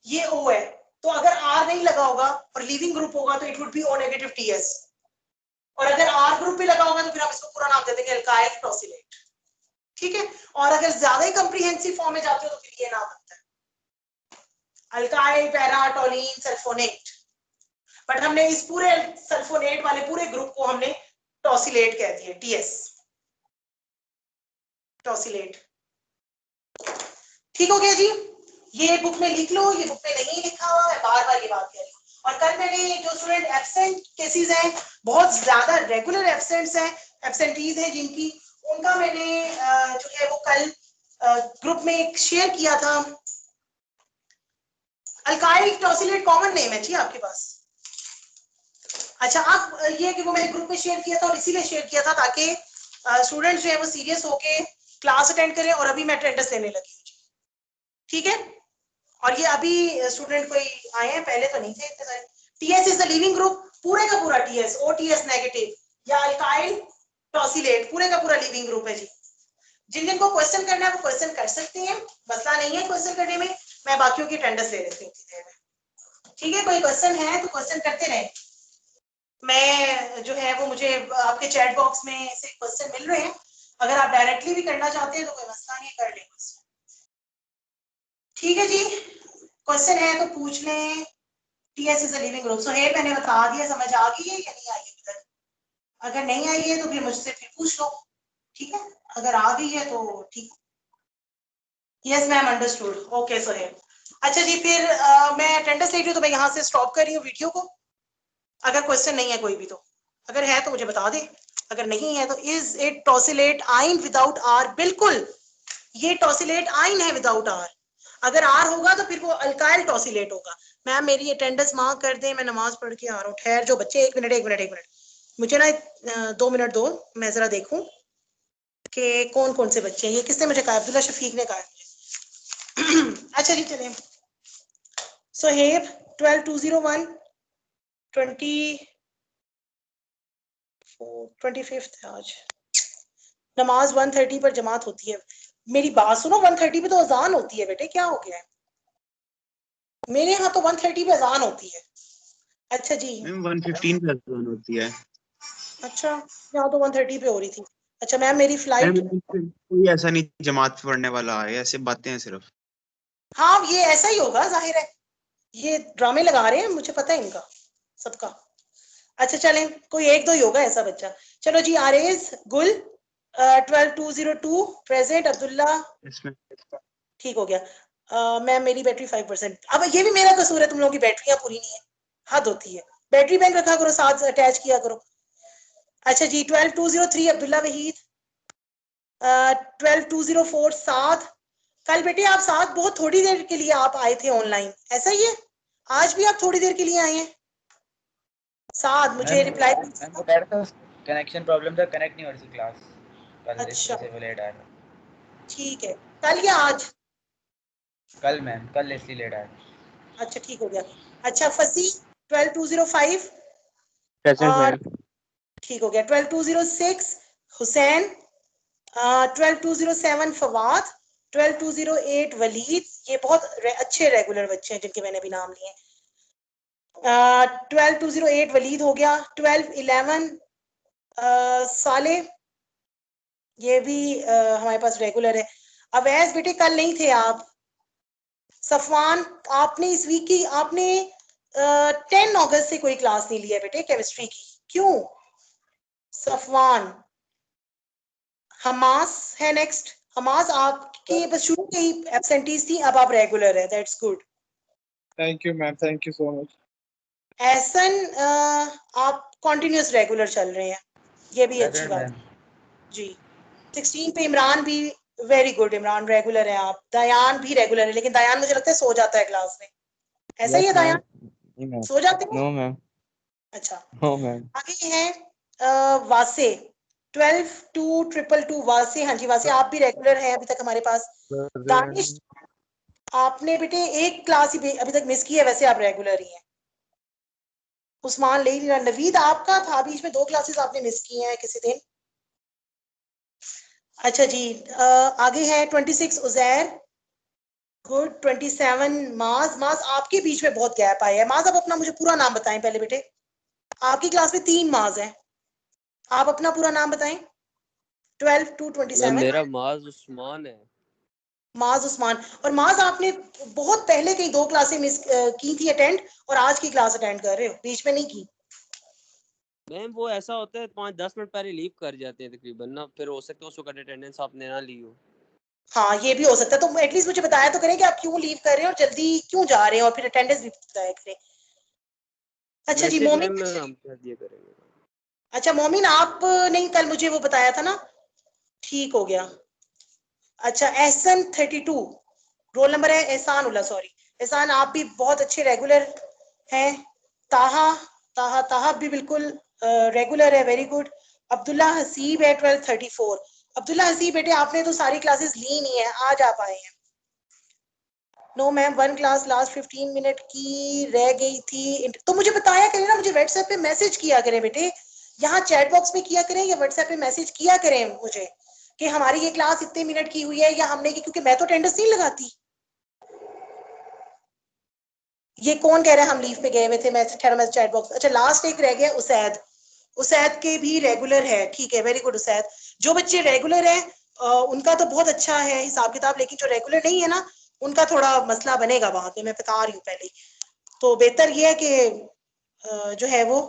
ये O है, तो अगर R नहीं लगा होगा और लिविंग ग्रुप होगा तो it would be O negative TS, और अगर R ग्रुप भी लगा होगा तो फिर हम इसको पूरा नाम दे देंगे अल्काइल टॉसिलेट। ठीक है, और अगर ज्यादा ही कंप्रीहेंसिव फॉर्म में जाते हो तो फिर ये नाम बनता है अल्काइल पैरा टॉलीन सल्फोनेट। बट हमने इस पूरे सल्फोनेट वाले पूरे ग्रुप को हमने टॉसिलेट कह दिया, TS टॉसिलेट। ठीक हो गया जी, ये बुक में लिख लो, ये बुक में नहीं लिखा हुआ, मैं बार बार ये बात कह रही हूँ। और कल मैंने जो स्टूडेंट एब्सेंट केसेस हैं, बहुत ज्यादा रेगुलर एब्सेंट्स हैं, एब्सेंटीज हैं जिनकी, उनका मैंने जो है वो कल ग्रुप में एक शेयर किया था। अल्काइल टॉसिलेट कॉमन नेम है जी आपके पास। अच्छा, अब ये कि वो मैंने ग्रुप में शेयर किया था और इसीलिए शेयर किया था ताकि स्टूडेंट्स जो है वो सीरियस होके क्लास अटेंड करें, और अभी मैं अटेंडेंस लेने लगी हूँ। ठीक है, और ये अभी स्टूडेंट कोई आए हैं, पहले तो नहीं थे इतने सारे। TS is the leaving group, पूरे का पूरा TS, OTS नेगेटिव या अल्काइल टॉसिलेट पूरे का पूरा लिविंग ग्रुप है जी। जिन जिन को क्वेश्चन करना है वो क्वेश्चन कर सकते हैं, मसला नहीं है क्वेश्चन करने में। मैं बाकियों की अटेंडेंस ले लेती हूँ इतनी देर में। ठीक है, कोई क्वेश्चन है तो क्वेश्चन करते रहे। मैं जो है वो, मुझे आपके चैट बॉक्स में से क्वेश्चन मिल रहे हैं, अगर आप डायरेक्टली भी करना चाहते हैं तो कोई मसला नहीं, कर लें क्वेश्चन। ठीक है जी, क्वेश्चन है तो पूछ लें। TS is a leaving group. Sohail मैंने बता दिया, समझ आ गई है या नहीं आई अभी तक? अगर नहीं आई है तो फिर मुझसे फिर पूछ लो, ठीक है? अगर आ गई है तो ठीक। Yes ma'am, understood. Okay Sohail. अच्छा जी, फिर मैं अटेंडेंस ले रही हूँ, तो मैं यहाँ से स्टॉप कर रही हूँ वीडियो को। अगर क्वेश्चन नहीं है कोई भी, तो अगर है तो मुझे बता दे, अगर नहीं है तो इज इट टॉसिलेट आइन विदाउट आर? बिल्कुल, ये टॉसिलेट आइन है विदाउट आर। अगर आर होगा तो फिर वो अल्काइल टॉसिलेट होगा। मैम मेरी अटेंडेंस मार्क कर दे, मैं नमाज पढ़ के आ रहा हूँ। ठहर जो बच्चे, एक मिनट, मुझे ना 2 मिनट दो, मैं जरा देखूं कि कौन कौन से बच्चे हैं। ये किसने मुझे कहा? अब्दुल्ला शफीक ने कहा मुझे। अच्छा जी चलिए। सोहेब 12201 25th है आज। नमाज 1:30 पर जमात होती है। मेरी बात सुनो, 1:30 पे तो अजान होती है बेटे, क्या हो गया है? मेरे यहाँ तो 1:30 पे अजान होती है। अच्छा जी। 1:15 पे अजान होती है। अच्छा, यहाँ तो 1:30 पे हो रही थी। अच्छा मैम मेरी फ्लाइट। कोई ऐसा नहीं जमात पढ़ने वाला है, ऐसे बातें हैं सिर्फ। हाँ ये ऐसा ही होगा, जाहिर है ये ड्रामे लगा रहे हैं, मुझे पता है इनका सबका। अच्छा चलें, कोई एक दो ही होगा ऐसा बच्चा। चलो जी, आरेज गुल 12202 प्रेजेंट। अब्दुल्ला इसमें ठीक हो गया। मैम मेरी बैटरी 5%। अब ये भी मेरा कसूर है, तुम लोगों की बैटरियां पूरी नहीं है, हद होती है। बैटरी बैंक रखा करो, साथ अटैच किया करो। अच्छा जी 12203 अब्दुल्ला वहीद 12204 साथ। कल बेटे आप साथ बहुत थोड़ी देर के लिए आप आए थे ऑनलाइन, ऐसा ही है? आज भी आप थोड़ी देर के लिए आए हैं साथ? मुझे रिप्लाई। मैम वो कह रहा था कनेक्शन प्रॉब्लम था, कनेक्ट नहीं हो रही थी क्लास कल, इस अच्छा वजह से वो लेट आ रहा। ठीक है, कल या आज? कल मैम, कल इसलिए लेट आया। अच्छा ठीक हो गया। अच्छा फसी 12205 प्रेजेंट और मैम। ठीक हो गया। 12206 हुसैन 12207 फवाद 12208 वलीद। ये बहुत अच्छे रेगुलर बच्चे हैं जिनके मैंने अभी नाम लिए। 12208 वलीद हो गया। 1211 साले, ये भी हमारे पास रेगुलर है। अवैस बेटे कल नहीं थे आप। सफवान आपने इस वीक की आपने 10 अगस्त से कोई क्लास नहीं लिया बेटे केमिस्ट्री की, क्यों? सफवान। हमास है नेक्स्ट। हमास आपकी बस शुरू के ही एब्सेंटीज थी, अब आप रेगुलर है, that's good. Thank you ma'am, thank you so much. Ehsan आप कॉन्टिन्यूस रेगुलर चल रहे हैं, ये भी अच्छी बात है जी। 16 पे इमरान भी वेरी गुड, इमरान रेगुलर है आप। दयान भी रेगुलर है, लेकिन दयान मुझे लगता है सो जाता है क्लास में, ऐसा ही है दयान? सो जाते हैं? नो मैम, अच्छा। No ma'am. आगे है वासे 12222 वासे। हाँ जी वासे आप भी रेगुलर हैं अभी तक हमारे पास। दानिश आपने बेटे एक क्लास ही अभी तक मिस की है, वैसे आप रेगुलर ही हैं। उस्मान ले लिया। नवीद आपका था बीच में 2 क्लासेस आपने मिस की हैं किसी दिन। अच्छा जी आगे है 26 उजैर गुड। 27 माज। माज आपके बीच में बहुत गैप आया है। माज आप अपना मुझे पूरा नाम बताएं पहले बेटे। आपकी क्लास में 3 माज हैं, आप अपना पूरा नाम बताएं। 12 to 27। मेरा माज उस्मान है। माज उस्मान। और माज आपने बहुत पहले कई 2 क्लासें मिस की थी अटेंड, और आज की क्लास अटेंड कर रहे हो, बीच में नहीं की। मैम वो ऐसा होता है 5-10 मिनट पहले लीव कर जाते हैं तकरीबन ना, फिर हो सकता है उस वक्त अटेंडेंस आपने ना ली हो। हाँ ये भी हो सकता है, तो एटलीस्ट मुझे बताया तो करें कि आप क्यों लीव कर रहे हैं और जल्दी क्यों जा रहे हैं, और फिर अटेंडेंस भी बताया करें। अच्छा जी मैसेज मोमिन। मैम हम कर दिया करेंगे। अच्छा मोमिन आप नहीं कल मुझे वो बताया था ना, ठीक हो गया। अच्छा एहसन 32 रोल नंबर है। एहसान उल्ला सॉरी एहसान, आप भी बहुत अच्छे रेगुलर हैं। ताहा ताहा ताहा भी बिल्कुल रेगुलर है, वेरी गुड। अब्दुल्ला हसीब है 1234। अब्दुल्ला हसीब बेटे आपने तो सारी क्लासेस ली नहीं है, आज आप आए हैं। No ma'am 1 class last 15 minute की रह गई थी, तो मुझे बताया करें ना, मुझे व्हाट्सएप पे मैसेज किया करें बेटे, यहाँ चैट बॉक्स में किया करें या व्हाट्सएप पे मैसेज किया करें मुझे कि हमारी ये क्लास इतने मिनट की हुई है या हमने की, क्योंकि मैं तो अटेंडेंस नहीं लगाती। ये कौन कह रहा है हम लीव पे गए हुए थे? मैं ठहरो मैं चैट बॉक्स। अच्छा लास्ट एक रह गया उसैद। उसैद के भी रेगुलर है, ठीक है वेरी गुड उसैद। जो बच्चे रेगुलर हैं उनका तो बहुत अच्छा है हिसाब किताब, लेकिन जो रेगुलर नहीं है ना उनका थोड़ा मसला बनेगा वहां पे, मैं बता रही हूँ पहले ही। तो बेहतर ये है कि जो है वो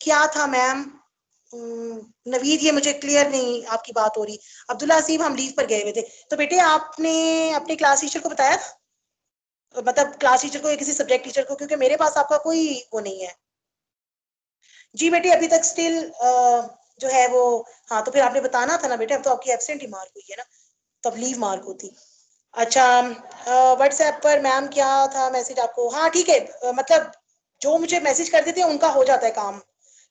क्या था मैम, नवीद, ये मुझे क्लियर नहीं आपकी बात हो रही। अब्दुल्ला हसीब, हम लीव पर गए हुए थे, तो बेटे आपने अपने क्लास टीचर को बताया था, मतलब क्लास टीचर को या किसी सब्जेक्ट टीचर को, क्योंकि मेरे पास आपका कोई वो नहीं है। जी बेटे अभी तक स्टिल जो है वो, हाँ तो फिर आपने बताना था ना बेटे, अब तो आपकी एब्सेंट ही मार्क हुई है ना, तब लीव मार्क होती। अच्छा व्हाट्सएप पर मैम क्या था मैसेज आपको, हाँ ठीक है, मतलब जो मुझे मैसेज कर देते हैं उनका हो जाता है काम,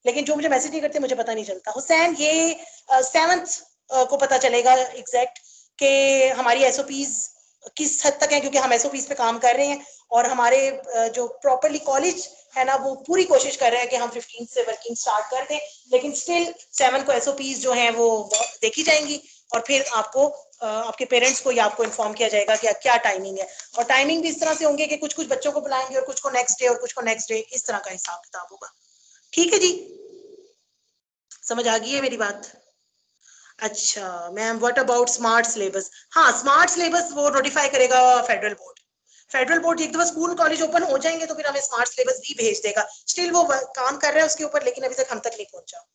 लेकिन जो मुझे मैसेज नहीं करते मुझे पता नहीं चलता। हुसैन ये 7th को पता चलेगा एग्जैक्ट कि हमारी एसओपीज किस हद तक है, क्योंकि हम एसओपीज पे काम कर रहे हैं और हमारे जो प्रॉपरली कॉलेज है ना वो पूरी कोशिश कर रहे हैं कि हम 15 से वर्किंग स्टार्ट कर दें, लेकिन स्टिल 7 को एसओपीज जो हैं वो देखी जाएंगी और फिर आपको आपके पेरेंट्स को या आपको इन्फॉर्म किया जाएगा कि क्या टाइमिंग है, और टाइमिंग भी इस तरह से होंगे कि कुछ कुछ बच्चों को बुलाएंगे और कुछ को नेक्स्ट डे और कुछ को नेक्स्ट डे, इस तरह का हिसाब किताब होगा। ठीक है जी, समझ आ गई है मेरी बात? अच्छा ma'am what about smart syllabus? हाँ स्मार्ट सिलेबस वो नोटिफाई करेगा फेडरल बोर्ड। फेडरल बोर्ड एक दफा स्कूल कॉलेज ओपन हो जाएंगे तो फिर हमें स्मार्ट सिलेबस भी भेज देगा। स्टिल वो काम कर रहा है उसके ऊपर, लेकिन अभी तक हम तक नहीं पहुंचा।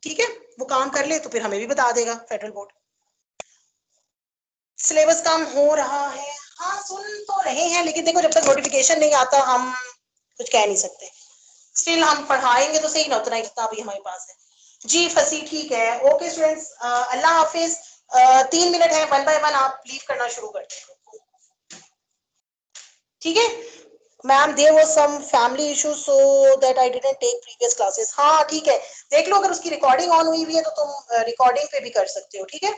ठीक है, वो काम कर ले तो फिर हमें भी बता देगा फेडरल बोर्ड। सिलेबस काम हो रहा है, हाँ सुन तो रहे हैं, लेकिन देखो जब तक नोटिफिकेशन नहीं आता हम कुछ कह नहीं सकते। स्टिल हम पढ़ाएंगे तो सही ना उतना ही जितना अभी हमारे पास है। जी फसी ठीक है, ओके स्टूडेंट्स, अल्लाह हाफिज। 3 मिनट है, 1 बाय 1 आप लीव करना शुरू कर दें। ठीक है ma'am, there was some family issue so that I didn't take previous classes. हाँ ठीक है, देख लो अगर उसकी रिकॉर्डिंग ऑन हुई है तो तुम रिकॉर्डिंग पे भी कर सकते हो। ठीक है